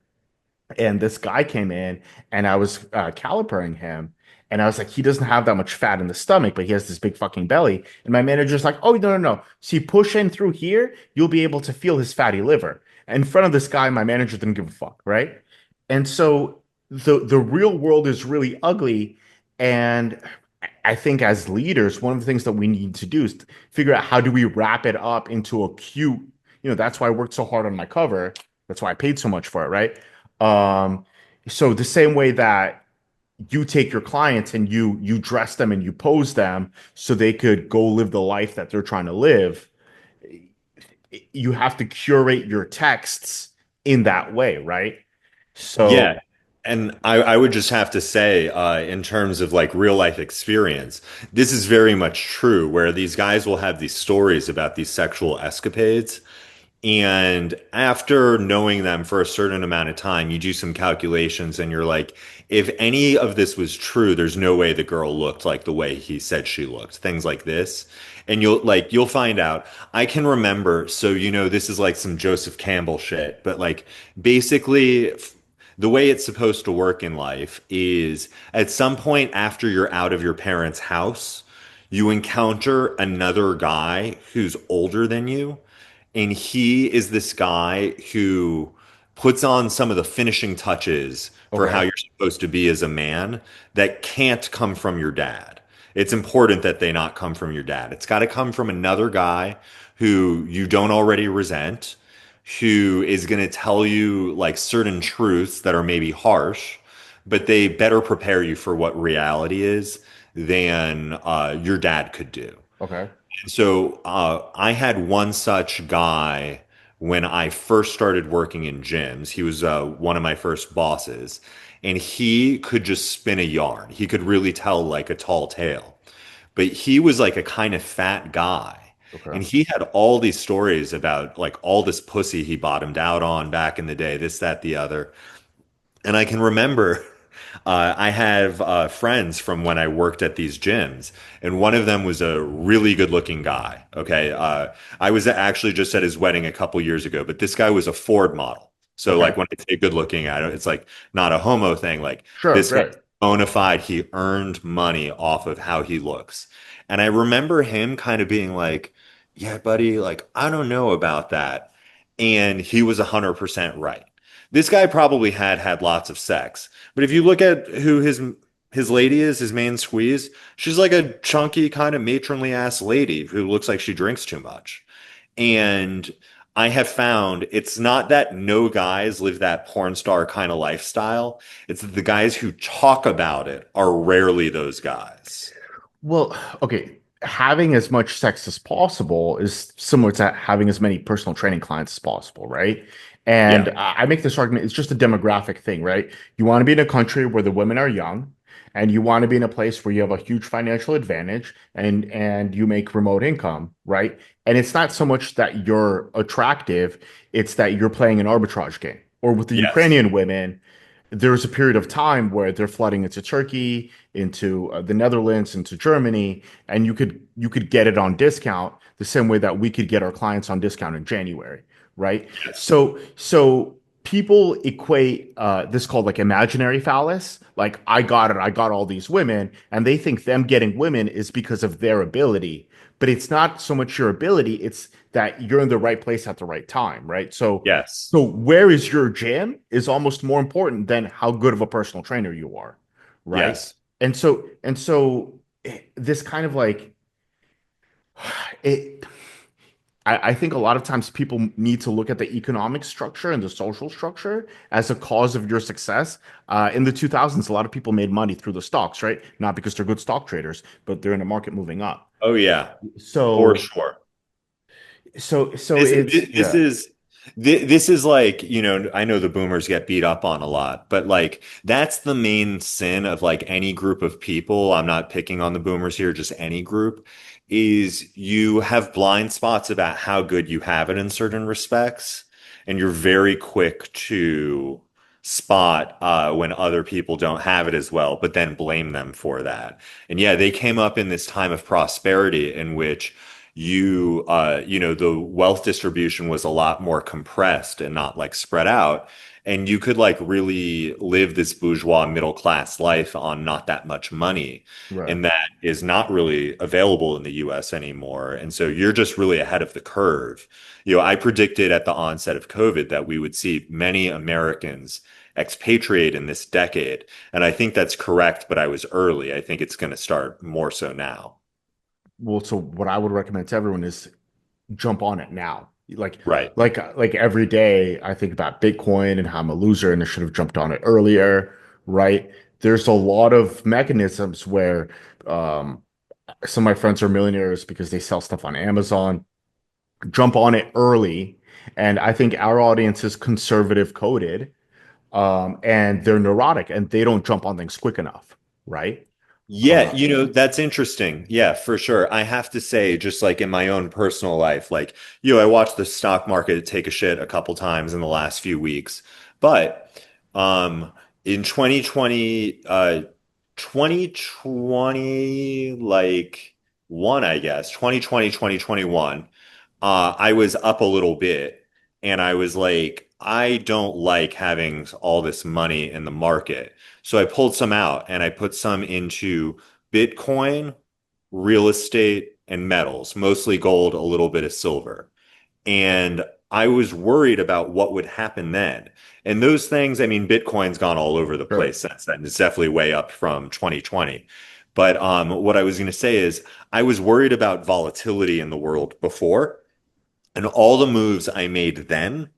and this guy came in, and I was calipering him, and I was like, he doesn't have that much fat in the stomach, but he has this big fucking belly. And my manager's like, oh, no, no, no. See, push in through here, you'll be able to feel his fatty liver. And in front of this guy, my manager didn't give a fuck, right? And so the real world is really ugly. And I think as leaders, one of the things that we need to do is to figure out, how do we wrap it up into a cute, that's why I worked so hard on my cover. That's why I paid so much for it, right? Um, so the same way that you take your clients and you dress them and you pose them so they could go live the life that they're trying to live, you have to curate your texts in that way, right? Yeah. So, And I would just have to say, in terms of like real life experience, this is very much true where these guys will have these stories about these sexual escapades. And after knowing them for a certain amount of time, you do some calculations and you're like, if any of this was true, there's no way the girl looked like the way he said she looked, things like this. And you'll find out. I can remember, so this is like some Joseph Campbell shit, but like basically the way it's supposed to work in life is at some point after you're out of your parents' house, you encounter another guy who's older than you, and he is this guy who puts on some of the finishing touches for how okay. you're supposed to be as a man that can't come from your dad. It's important that they not come from your dad. It's got to come from another guy who you don't already resent, who is going to tell you like certain truths that are maybe harsh, but they better prepare you for what reality is than your dad could do. Okay. So I had one such guy when I first started working in gyms. He was one of my first bosses, and he could just spin a yarn. He could really tell like a tall tale, but he was like a kind of fat guy. Okay. And he had all these stories about like all this pussy he bottomed out on back in the day, this, that, the other. And I can remember I have friends from when I worked at these gyms, and one of them was a really good looking guy. Okay. I was actually just at his wedding a couple years ago, but this guy was a Ford model. So, like, Okay. when I say good looking, it's like not a homo thing. Like, Sure. this guy Great. bona fide, he earned money off of how he looks. And I remember him kind of being like, yeah, buddy, like, I don't know about that. And he was 100% right. This guy probably had lots of sex, but if you look at who his lady is, his main squeeze, she's like a chunky kind of matronly ass lady who looks like she drinks too much. And I have found it's not that no guys live that porn star kind of lifestyle. It's that the guys who talk about it are rarely those guys. Well, okay. Having as much sex as possible is similar to having as many personal training clients as possible, right? And Yeah. I make this argument, it's just a demographic thing, right? You want to be in a country where the women are young, and you want to be in a place where you have a huge financial advantage, and you make remote income, right? And it's not so much that you're attractive, it's that you're playing an arbitrage game. Or with the Yes. Ukrainian women, there was a period of time where they're flooding into Turkey, into the Netherlands, into Germany, and you could get it on discount the same way that we could get our clients on discount in January, right? Yes. So people equate this called like imaginary phallus. Like, I got it, I got all these women, and they think them getting women is because of their ability. But it's not so much your ability, it's that you're in the right place at the right time, right? So Yes. so where is your jam is almost more important than how good of a personal trainer you are, right? Yes. And so this kind of like it I think a lot of times people need to look at the economic structure and the social structure as a cause of your success. In the 2000s, a lot of people made money through the stocks, right? Not because they're good stock traders, but they're in the market moving up. Oh yeah, for So, sure. so This it's this, this yeah, is this is like, I know the boomers get beat up on a lot, but like that's the main sin of like any group of people. I'm not picking on the boomers here, just any group, is you have blind spots about how good you have it in certain respects, and you're very quick to spot when other people don't have it as well, but then blame them for that. And yeah, they came up in this time of prosperity in which the wealth distribution was a lot more compressed and not like spread out. And you could like really live this bourgeois middle class life on not that much money. right. And that is not really available in the US anymore. And so you're just really ahead of the curve. I predicted at the onset of COVID that we would see many Americans expatriate in this decade. And I think that's correct, but I was early. I think it's going to start more so now. Well, so what I would recommend to everyone is jump on it now. Like, Right. like every day I think about Bitcoin and how I'm a loser and I should have jumped on it earlier, right? There's a lot of mechanisms where um, some of my friends are millionaires because they sell stuff on Amazon. Jump on it early. And I think our audience is conservative coded, and they're neurotic and they don't jump on things quick enough, right? Yeah, Uh, that's interesting. Yeah, for sure. I have to say, just like in my own personal life, like, I watched the stock market take a shit a couple times in the last few weeks. But in 2020, like one, I guess, 2020, 2021, I was up a little bit and I was like, I don't like having all this money in the market. So I pulled some out and I put some into Bitcoin, real estate, and metals, mostly gold, a little bit of silver. And I was worried about what would happen then. And those things, I mean, Bitcoin's gone all over the sure. place since then. It's definitely way up from 2020. But what I was going to say is I was worried about volatility in the world before, and all the moves I made then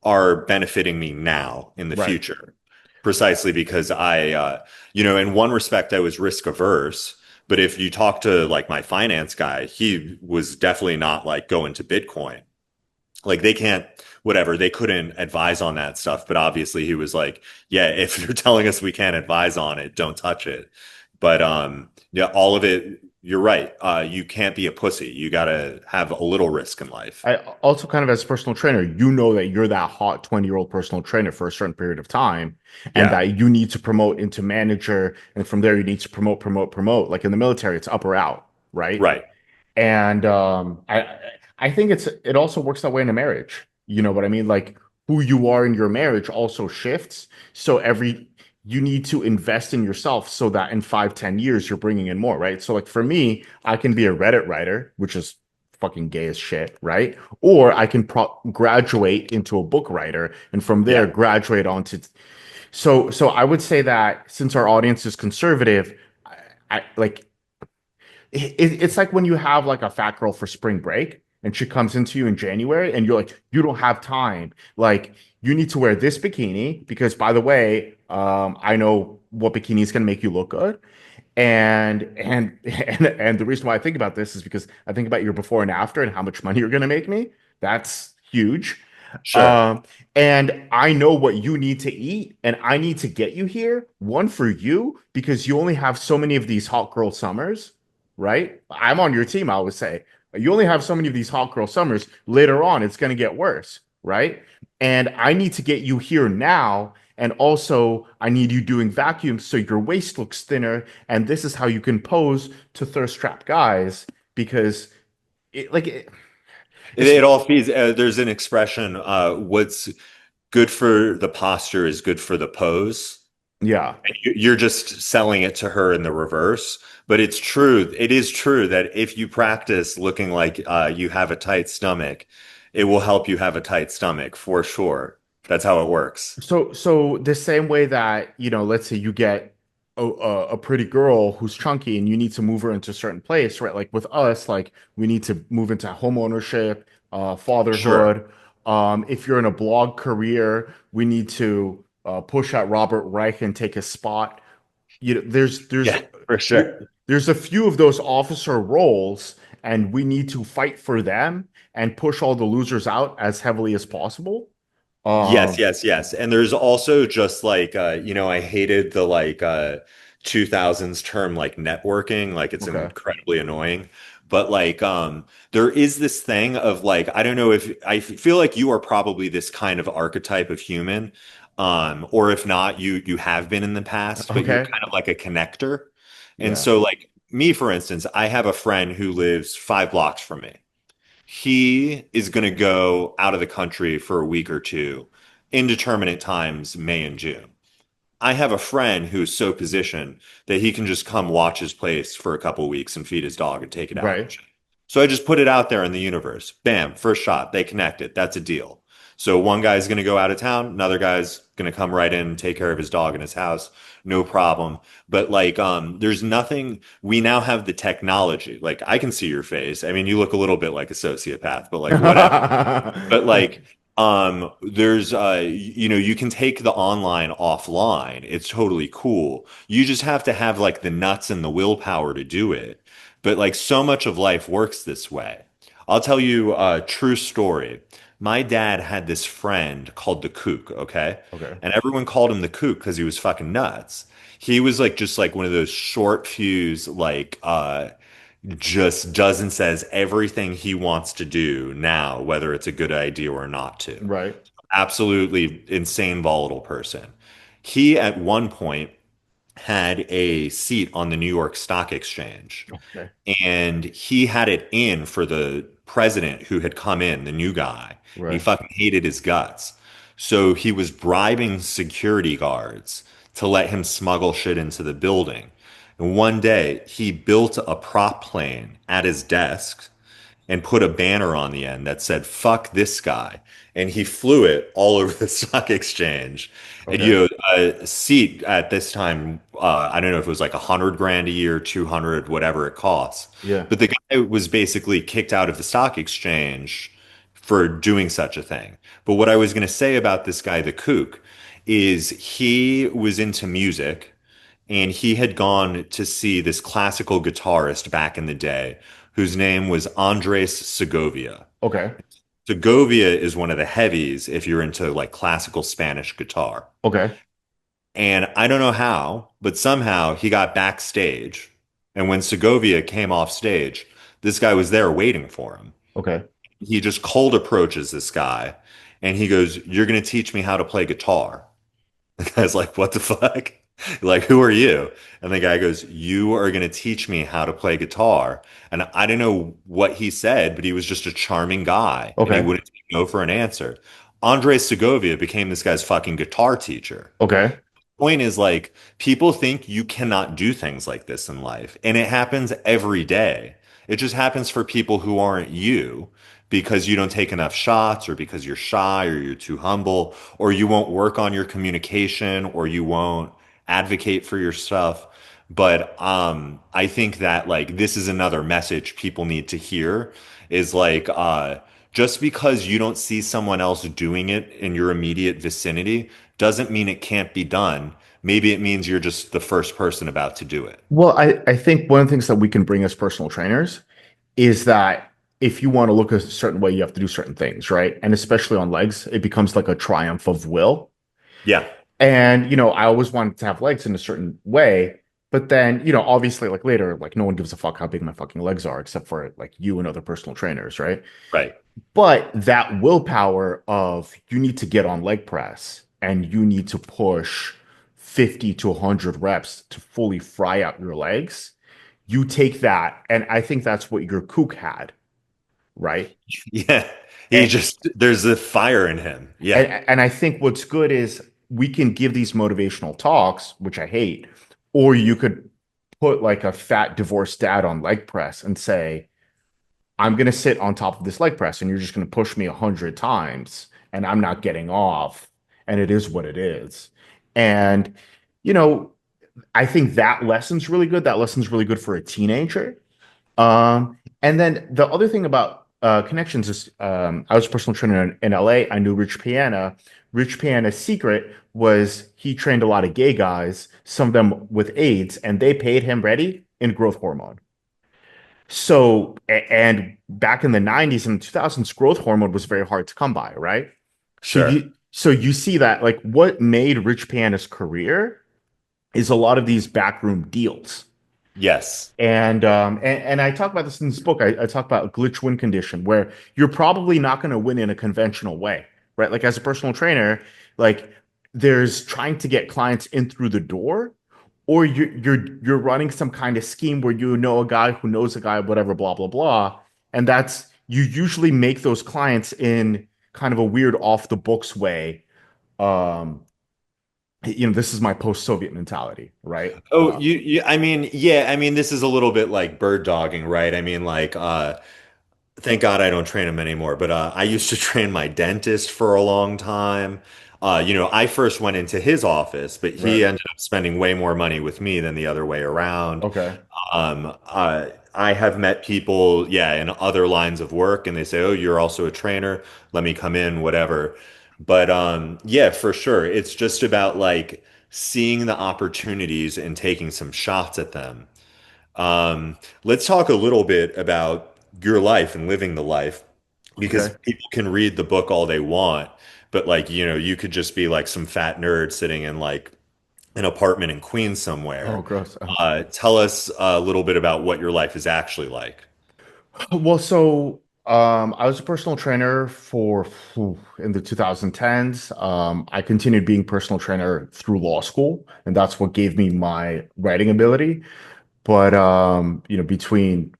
are benefiting me now in the Right. future, precisely because in one respect, I was risk averse. But if you talk to like my finance guy, he was definitely not like going to Bitcoin. Like they can't, whatever, they couldn't advise on that stuff. But obviously he was like, yeah, if you're telling us we can't advise on it, don't touch it. But yeah, all of it, you're right. You can't be a pussy. You got to have a little risk in life. I also kind of as a personal trainer, you know that you're that hot 20-year-old personal trainer for a certain period of time, and Yeah, that you need to promote into manager, and from there you need to promote. Like in the military, it's up or out, right? right. And I think it also works that way in a marriage. You know what I mean? Like who you are in your marriage also shifts. So you need to invest in yourself so that in 5, 10 years you're bringing in more, right? So like for me, I can be a Reddit writer, which is fucking gay as shit, right? Or I can graduate into a book writer and from there Yeah. graduate onto. So I would say that since our audience is conservative, I like it's like when you have like a fat girl for spring break and she comes into you in January and you're like, you don't have time. Like, you need to wear this bikini because, by the way, I know what bikini is going to make you look good. And the reason why I think about this is because I think about your before and after and how much money you're going to make me. That's huge. Sure. Um, and I know what you need to eat, and I need to get you here. One for you because you only have so many of these hot girl summers, right? I'm on your team, I would say. You only have so many of these hot girl summers. Later on, it's going to get worse, right? And I need to get you here now. And also, I need you doing vacuums so your waist looks thinner. And this is how you can pose to thirst trap guys because it, like, It, it's it all feeds. There's an expression. good for the posture is good for the pose. Yeah. You're just selling it to her in the reverse. But it's true. It is true that if you practice looking like you have a tight stomach, it will help you have a tight stomach for sure. That's how it works. So the same way that, let's say you get a pretty girl who's chunky and you need to move her into a certain place, right? Like with us, like we need to move into home ownership, Sure. fatherhood. If you're in a blog career, we need to push out Robert Reich and take his spot. Yeah, for sure. There's a few of those officer roles, and we need to fight for them and push all the losers out as heavily as possible. Yes, Um, yes, yes. And there's also just like I hated the 2000s term like networking, like it's okay. incredibly annoying. But there is this thing of like I don't know if I feel like you are probably this kind of archetype of human. Or if not, you have been in the past, but you're Okay. kind of like a connector. And Yeah. so like me, for instance, I have a friend who lives 5 blocks from me. He is going to go out of the country for a week or two, indeterminate times, May and June. I have a friend who's so positioned that he can just come watch his place for a couple of weeks and feed his dog and take it out. Right. So I just put it out there in the universe. Bam, first shot, they connected. That's a deal. So one guy's going to go out of town, another guy's going to come right in and take care of his dog in his house. No problem. But there's nothing. We now have the technology. Like I can see your face. I mean, you look a little bit like a sociopath, but like whatever. But there's you can take the online offline. It's totally cool. You just have to have like the nuts and the willpower to do it. But like so much of life works this way. I'll tell you a true story. My dad had this friend called the Kook, okay? Okay. And everyone called him the Kook because he was fucking nuts. He was like just like one of those short fuse, just does and says everything he wants to do now, whether it's a good idea or not to. Right. Absolutely insane, volatile person. He at one point had a seat on the New York Stock Exchange, Okay. and he had it in for the president who had come in, the new guy, and he Right. fucking hated his guts. So he was bribing security guards to let him smuggle shit into the building. And one day he built a prop plane at his desk and put a banner on the end that said "fuck this guy," and he flew it all over the stock exchange. And Okay. a seat at this time, I don't know if it was like 100 grand a year, 200, whatever it costs. Yeah. But the guy was basically kicked out of the stock exchange for doing such a thing. But what I was going to say about this guy, the kook, is he was into music and he had gone to see this classical guitarist back in the day whose name was Andres Segovia. Okay. Segovia is one of the heavies if you're into like classical Spanish guitar. Okay. And I don't know how, but somehow he got backstage. And when Segovia came off stage, this guy was there waiting for him. Okay. He just cold approaches this guy and he goes, "You're going to teach me how to play guitar." The guy's like, "What the fuck?" Like, "Who are you?" And the guy goes, "You are going to teach me how to play guitar." And I don't know what he said, but he was just a charming guy and he Okay. wouldn't take no for an answer. Andres Segovia became this guy's fucking guitar teacher. Okay. Point is like people think you cannot do things like this in life, and it happens every day. It just happens for people who aren't you because you don't take enough shots or because you're shy or you're too humble or you won't work on your communication or you won't advocate for your stuff. But I think that like this is another message people need to hear is just because you don't see someone else doing it in your immediate vicinity doesn't mean it can't be done. Maybe it means you're just the first person about to do it. Well, I think one of the things that we can bring as personal trainers is that if you want to look a certain way, you have to do certain things, right? And especially on legs, it becomes like a triumph of will. Yeah, And, I always wanted to have legs in a certain way. But then, obviously, like later, like no one gives a fuck how big my fucking legs are, except for like you and other personal trainers, right? right. But that willpower of you need to get on leg press and you need to push 50 to 100 reps to fully fry out your legs, you take that. And I think that's what your kook had. right? Yeah. He And, just, there's a fire in him. Yeah. and I think what's good is we can give these motivational talks, which I hate, or you could put like a fat divorced dad on leg press and say, I'm going to sit on top of this leg press and you're just going to push me 100 times and I'm not getting off. And it is what it is. And, you know, I think that lesson's really good. That lesson's really good for a teenager. And then the other thing about connections is I was a personal trainer in LA. I knew Rich Piana. Rich Piana's secret was he trained a lot of gay guys, some of them with AIDS, and they paid him ready in growth hormone. So, and back in the 90s and 2000s, growth hormone was very hard to come by, right? So Sure. you see that like what made Rich Piana's career is a lot of these backroom deals. Yes. And I talk about this in this book. I talk about a glitch win condition where you're probably not going to win in a conventional way, right? Like as a personal trainer, like there's trying to get clients in through the door, or you're running some kind of scheme where you know a guy who knows a guy, whatever, blah blah blah, and that's you usually make those clients in kind of a weird off the books way. Um, this is my post-Soviet mentality, right? Oh, I mean, yeah, I mean, this is a little bit like bird dogging, right? I mean, like, thank God I don't train him anymore, but I used to train my dentist for a long time. I first went into his office, but he Right. ended up spending way more money with me than the other way around. Okay. I have met people, yeah, in other lines of work, and they say, "Oh, you're also a trainer. Let me come in, whatever." But yeah, for sure, it's just about like seeing the opportunities and taking some shots at them. Let's talk a little bit about your life and living the life, because Okay. people can read the book all they want, but like, you could just be like some fat nerd sitting in like an apartment in Queens Oh, somewhere. gross. Tell us a little bit about what your life is actually like. Well, so I was a personal trainer for in the 2010s. I continued being personal trainer through law school, and that's what gave me my writing ability. But between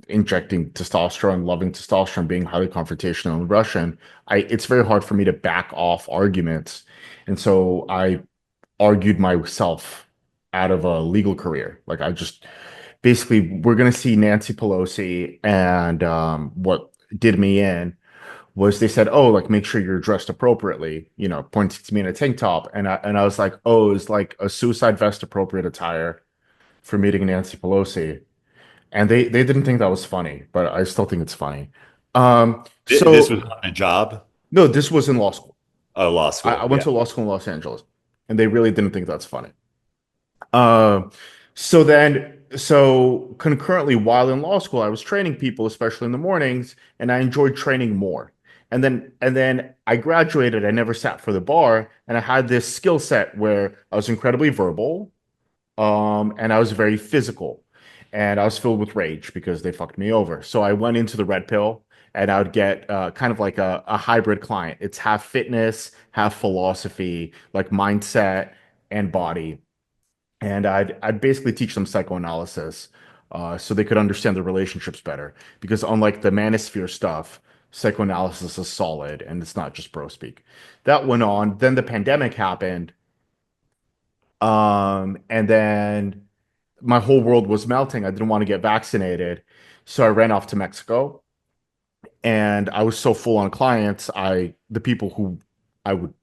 injecting testosterone, loving testosterone, being highly confrontational and Russian, it's very hard for me to back off arguments. And so I argued myself out of a legal career. Like I just basically we're gonna see Nancy Pelosi, and what did me in was they said, "Oh, like make sure you're dressed appropriately," pointing to me in a tank top, and I was like, "Oh, it's like a suicide vest appropriate attire for meeting Nancy Pelosi," and they didn't think that was funny, but I still think it's funny. This was So a job? no, this was in law school. Oh, law I school. went Yeah. to law school in Los Angeles, and they really didn't think that's funny. Um, so concurrently, while in law school, I was training people, especially in the mornings, and I enjoyed training more. And then I graduated. I never sat for the bar, and I had this skill set where I was incredibly verbal, and I was very physical, and I was filled with rage because they fucked me over. So I went into the red pill, and I would get kind of like a hybrid client. It's half fitness, half philosophy, like mindset and body, and I'd basically teach them psychoanalysis, so they could understand the relationships better. Because unlike the manosphere stuff, psychoanalysis is solid and it's not just bro speak. That went on. Then the pandemic happened, and then my whole world was melting. I didn't want to get vaccinated, so I ran off to Mexico. And I was so full on clients, the people who I would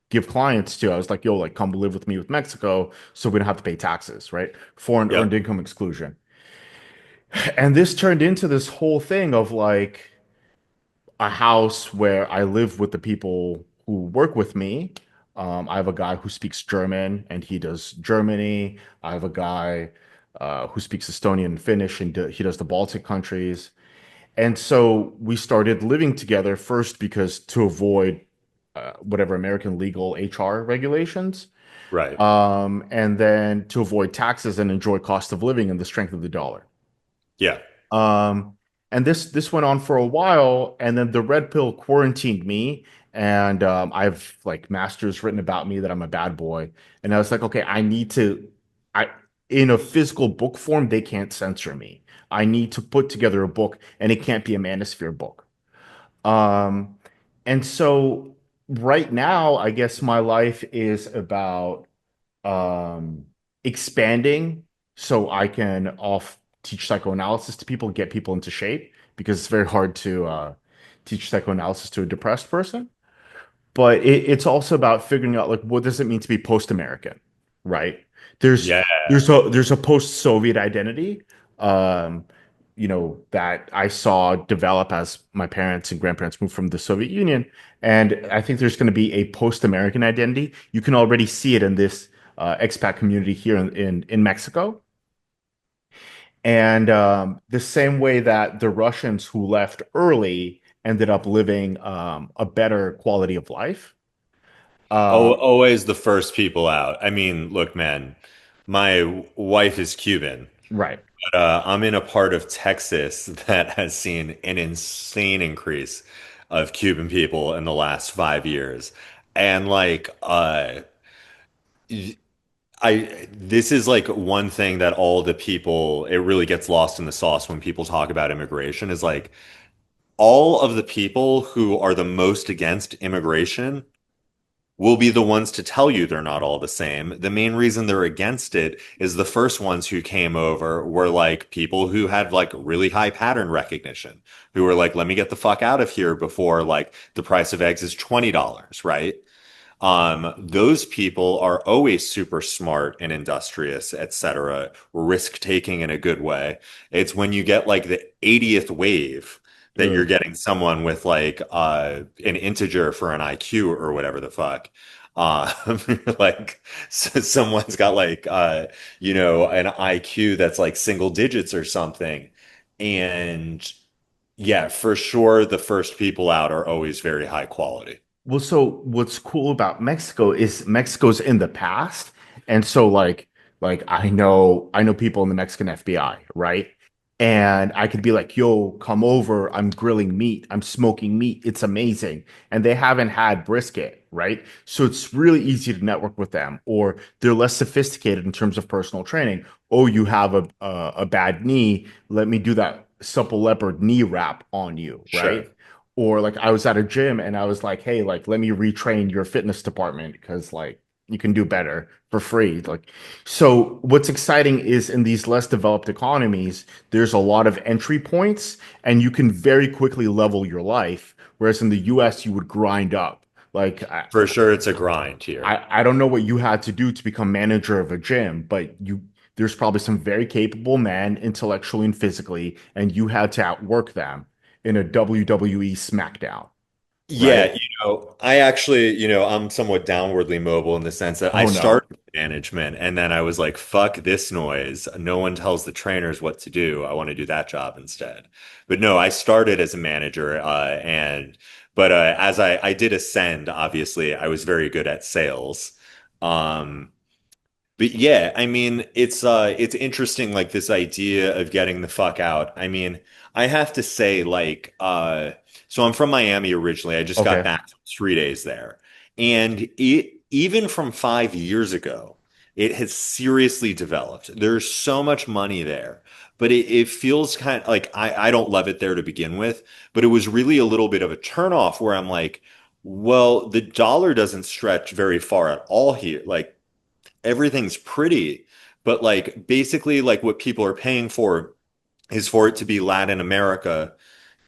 give clients to, I was like, yo, like come live with me with Mexico so we don't have to pay taxes, right? Foreign earned Yep. income exclusion. And this turned into this whole thing of like a house where I live with the people who work with me. I have a guy who speaks German and he does Germany. I have a guy who speaks Estonian and Finnish, and he does the Baltic countries. And so we started living together first because to avoid whatever American legal HR regulations, Right. and then to avoid taxes and enjoy cost of living and the strength of the dollar. Yeah. Um, and this went on for a while, and then the red pill quarantined me, and I've like masters written about me that I'm a bad boy, and I was like, okay, I need to, I in a physical book form, they can't censor me. I need to put together a book, and it can't be a manosphere book. Um, and so right now, I guess my life is about um, expanding so I can off teach psychoanalysis to people, get people into shape, because it's very hard to teach psychoanalysis to a depressed person. But it's also about figuring out like what does it mean to be post-American, right? There's Yeah. there's a post-Soviet identity, um, that I saw develop as my parents and grandparents moved from the Soviet Union, and I think there's going to be a post-American identity. You can already see it in this expat community here in Mexico, and the same way that the Russians who left early ended up living a better quality of life. Oh, Um, always the first people out. I mean, look, man, my wife is Cuban, right. but I'm in a part of Texas that has seen an insane increase of Cuban people in the last 5 years. And like, this is like one thing that all the people, it really gets lost in the sauce when people talk about immigration is like all of the people who are the most against immigration will be the ones to tell you they're not all the same. The main reason they're against it is the first ones who came over were like people who had like really high pattern recognition, who were like, let me get the fuck out of here before like the price of eggs is $20, right? Those people are always super smart and industrious, etc., risk taking in a good way. It's when you get like the 80th wave that you're Ugh. getting someone with like an integer for an IQ or whatever the fuck. Like someone's got like an IQ that's like single digits or something. And yeah, for sure the first people out are always very high quality. Well, so what's cool about Mexico is Mexico's in the past, and so like I know people in the Mexican FBI, right? And I could be like, "Yo, come over. I'm grilling meat. I'm smoking meat. It's amazing." And they haven't had brisket, right? So it's really easy to network with them, or they're less sophisticated in terms of personal training. Oh, you have a bad knee. Let me do that supple leopard knee wrap on you, Sure. right? Or like I was at a gym and I was like, hey, like let me retrain your fitness department because like you can do better for free. Like, so what's exciting is in these less developed economies, there's a lot of entry points and you can very quickly level your life. Whereas in the US, you would grind up. Like For sure, it's a grind here. I don't know what you had to do to become manager of a gym, but there's probably some very capable men intellectually and physically, and you had to outwork them in a WWE SmackDown, Yeah, right? I actually, I'm somewhat downwardly mobile in the sense that I Oh no. started with management and then I was like, fuck this noise. No one tells the trainers what to do. I want to do that job instead. But no, I started as a manager, but as I did ascend, obviously, I was very good at sales. Um, but yeah, I mean, it's interesting like this idea of getting the fuck out. I mean, I have to say like so I'm from Miami originally. I just got Okay. back from 3 days there. And even from 5 years ago, it has seriously developed. There's so much money there, but it feels kind of like I don't love it there to begin with, but it was really a little bit of a turnoff where I'm like, well, the dollar doesn't stretch very far at all here. Like everything's pretty, but like basically like what people are paying for is for it to be Latin America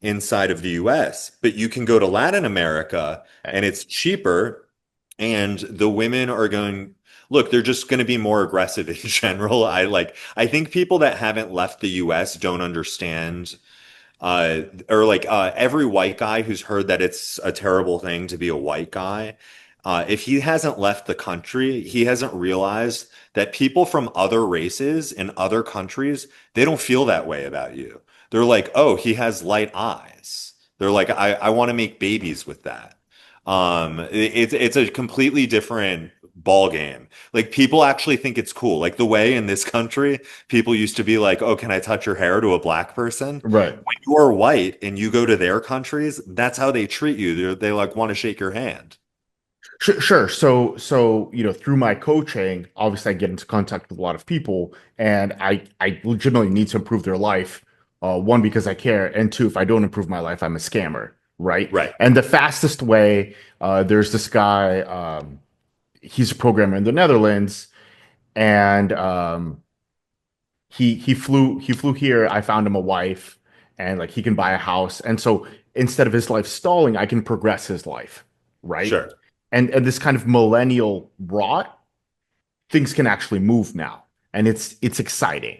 inside of the US. But you can go to Latin America and it's cheaper and the women are going, look, they're just going to be more aggressive in general. I think people that haven't left the US don't understand or like every white guy who's heard that it's a terrible thing to be a white guy, if he hasn't left the country, he hasn't realized that people from other races in other countries, they don't feel that way about you. They're like, oh, he has light eyes. They're like, I want to make babies with that. It's a completely different ball game. Like people actually think it's cool. Like the way in this country, people used to be like, oh, can I touch your hair to a black person? Right. When you are white and you go to their countries, that's how they treat you. They like want to shake your hand. Sure. So, through my coaching, obviously I get into contact with a lot of people and I legitimately need to improve their life One, because I care, and two, if I don't improve my life, I'm a scammer, right? Right. And the fastest way, there's this guy, he's a programmer in the Netherlands, and he flew here. I found him a wife, and like he can buy a house, and so instead of his life stalling, I can progress his life, right? Sure. And this kind of millennial rot, things can actually move now, and it's exciting.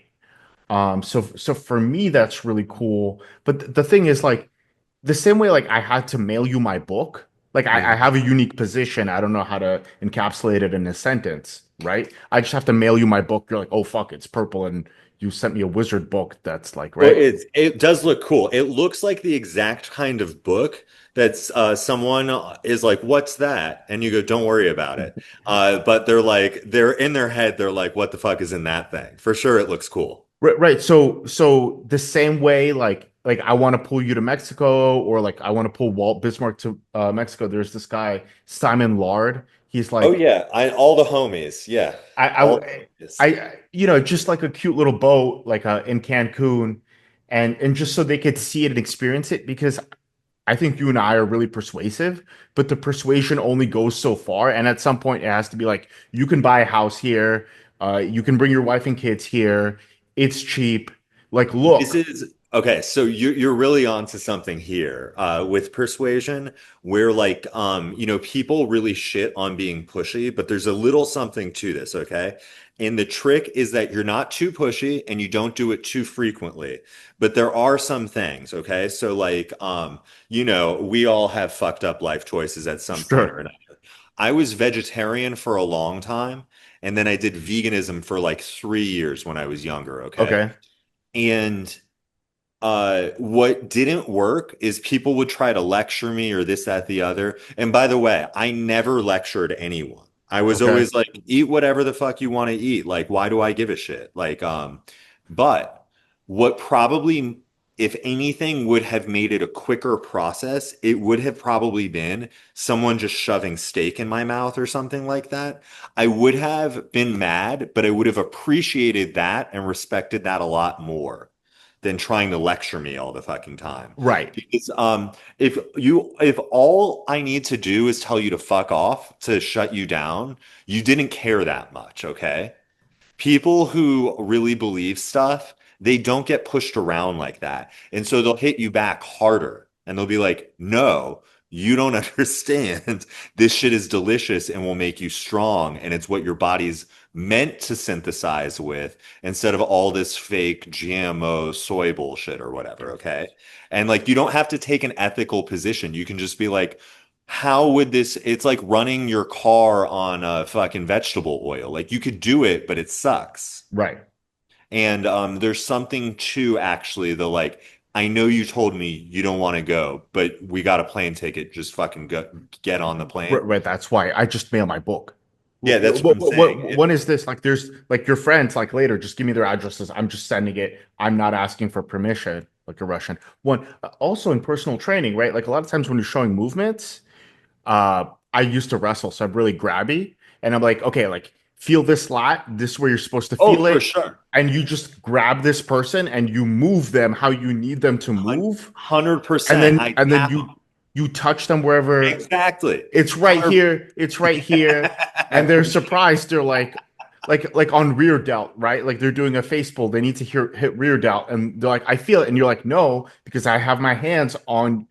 So for me, that's really cool. But the thing is, like, the same way, like I had to mail you my book, like I Mhm. have a unique position. I don't know how to encapsulate it in a sentence, right? I just have to mail you my book. You're like, oh fuck, it's purple, and you sent me a wizard book that's like, Well, right? it does look cool. It looks like the exact kind of book that's someone is like, "What's that?" And you go, "Don't worry about it." But they're in their head, they're like, "What the fuck is in that thing?" For sure, it looks cool. Right, right. So the same way, like I want to pull you to Mexico, or like I want to pull Walt Bismarck to Mexico. There's this guy Simon Lard. He's Oh like, yeah, all the homies, yeah, I, all I, the homies. just like a cute little boat, like in Cancun, and just so they could see it and experience it, because I think you and I are really persuasive, but the persuasion only goes so far, and at some point it has to be like, you can buy a house here, you can bring your wife and kids here, it's cheap. Like, This look, is okay. So you're really onto something here with persuasion, where people really shit on being pushy, but there's a little something to this, okay? And the trick is that you're not too pushy and you don't do it too frequently. But there are some things, okay? So we all have fucked up life choices at some point or sure, another. I was vegetarian for a long time, and then I did veganism for like 3 years when I was younger, okay? okay, And what didn't work is people would try to lecture me or this, that, the other. And by the way, I never lectured anyone. I was okay, always like, eat whatever the fuck you want to eat. Like, why do I give a shit? But what probably, if anything, would have made it a quicker process, it would have probably been someone just shoving steak in my mouth or something like that. I would have been mad, but I would have appreciated that and respected that a lot more than trying to lecture me all the fucking time. right, Because if all I need to do is tell you to fuck off to shut you down, you didn't care that much, okay? People who really believe stuff, they don't get pushed around like that. And so they'll hit you back harder and they'll be like, no, you don't understand. This shit is delicious and will make you strong. And it's what your body's meant to synthesize with instead of all this fake GMO soy bullshit or whatever. Okay. And like, you don't have to take an ethical position. You can just be like, how would this, it's like running your car on a fucking vegetable oil. Like you could do it, but it sucks. right. And there's something to actually the like, I know you told me you don't want to go, but we got a plane ticket. Just fucking go, get on the plane. Right, right. That's why I just mail my book. Yeah, that's what I'm saying. When is this? Like, there's like your friends, like later, just give me their addresses. I'm just sending it. I'm not asking for permission, like a Russian one. Also in personal training, right? Like a lot of times when you're showing movements, I used to wrestle, so I'm really grabby. And I'm like, okay, like feel this lat, this is where you're supposed to Oh, feel for it. sure. And you just grab this person and you move them how you need them to move. And 100%. then I and then tap you touch them wherever exactly. it's right 100. here, it's right here. And they're surprised. They're like on rear delt, right? Like they're doing a face pull. They need to hit rear delt, and they're like, I feel it, and you're like, no, because I have my hands on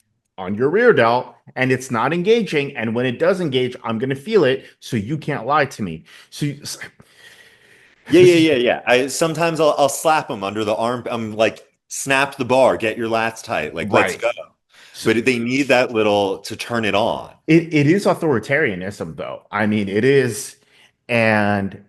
your rear delt, and it's not engaging. And when it does engage, I'm gonna feel it. So you can't lie to me. So Yeah, this yeah, is yeah, yeah. I sometimes I'll slap them under the arm. I'm like, snap the bar, get your lats tight. Like, let's right. go. So But they need that little to turn it on. it is authoritarianism, though. I mean, it is, and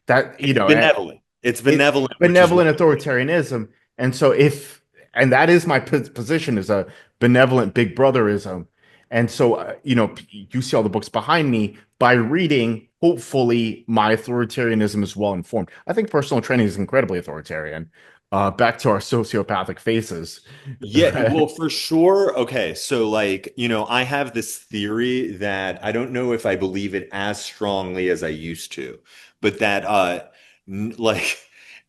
that It's benevolent. It's it benevolent, which is what benevolent authoritarianism. And so if and that is my position, is a benevolent big brotherism. And so you see all the books behind me. By reading, hopefully my authoritarianism is well informed. I think personal training is incredibly authoritarian. Back to our sociopathic faces. Yeah, well, for sure. Okay, so I have this theory that I don't know if I believe it as strongly as I used to, but that like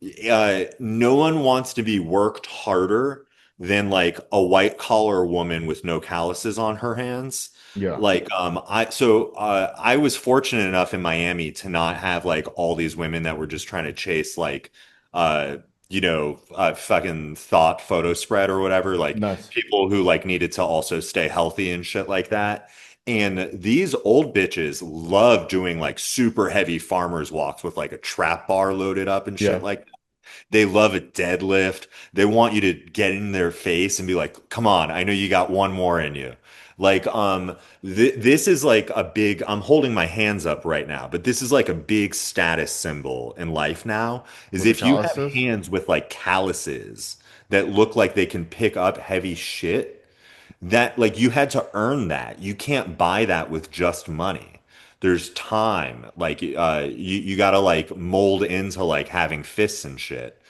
No one wants to be worked harder than like a white collar woman with no calluses on her hands. Yeah. Like, I was fortunate enough in Miami to not have like all these women that were just trying to chase like, uh, fucking thought photo spread or whatever, like Nice. people who like needed to also stay healthy and shit like that. And these old bitches love doing like super heavy farmers walks with like a trap bar loaded up and shit Yeah. like they love a deadlift. They want you to get in their face and be like, "Come on, I know you got one more in you." Like, this is like a big, I'm holding my hands up right now, but this is like a big status symbol in life now, is With the if you have calluses. hands with like calluses that look like they can pick up heavy shit, that like you had to earn that. You can't buy that with just money. There's time. Like you gotta like mold into like having fists and shit.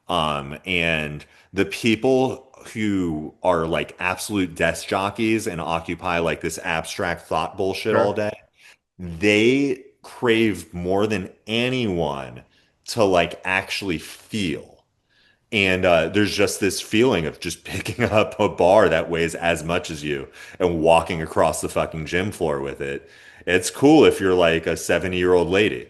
And the people who are like absolute desk jockeys and occupy like this abstract thought bullshit all Sure. day, they crave more than anyone to like actually feel. And there's just this feeling of just picking up a bar that weighs as much as you and walking across the fucking gym floor with it. It's cool if you're like a 70-year-old lady.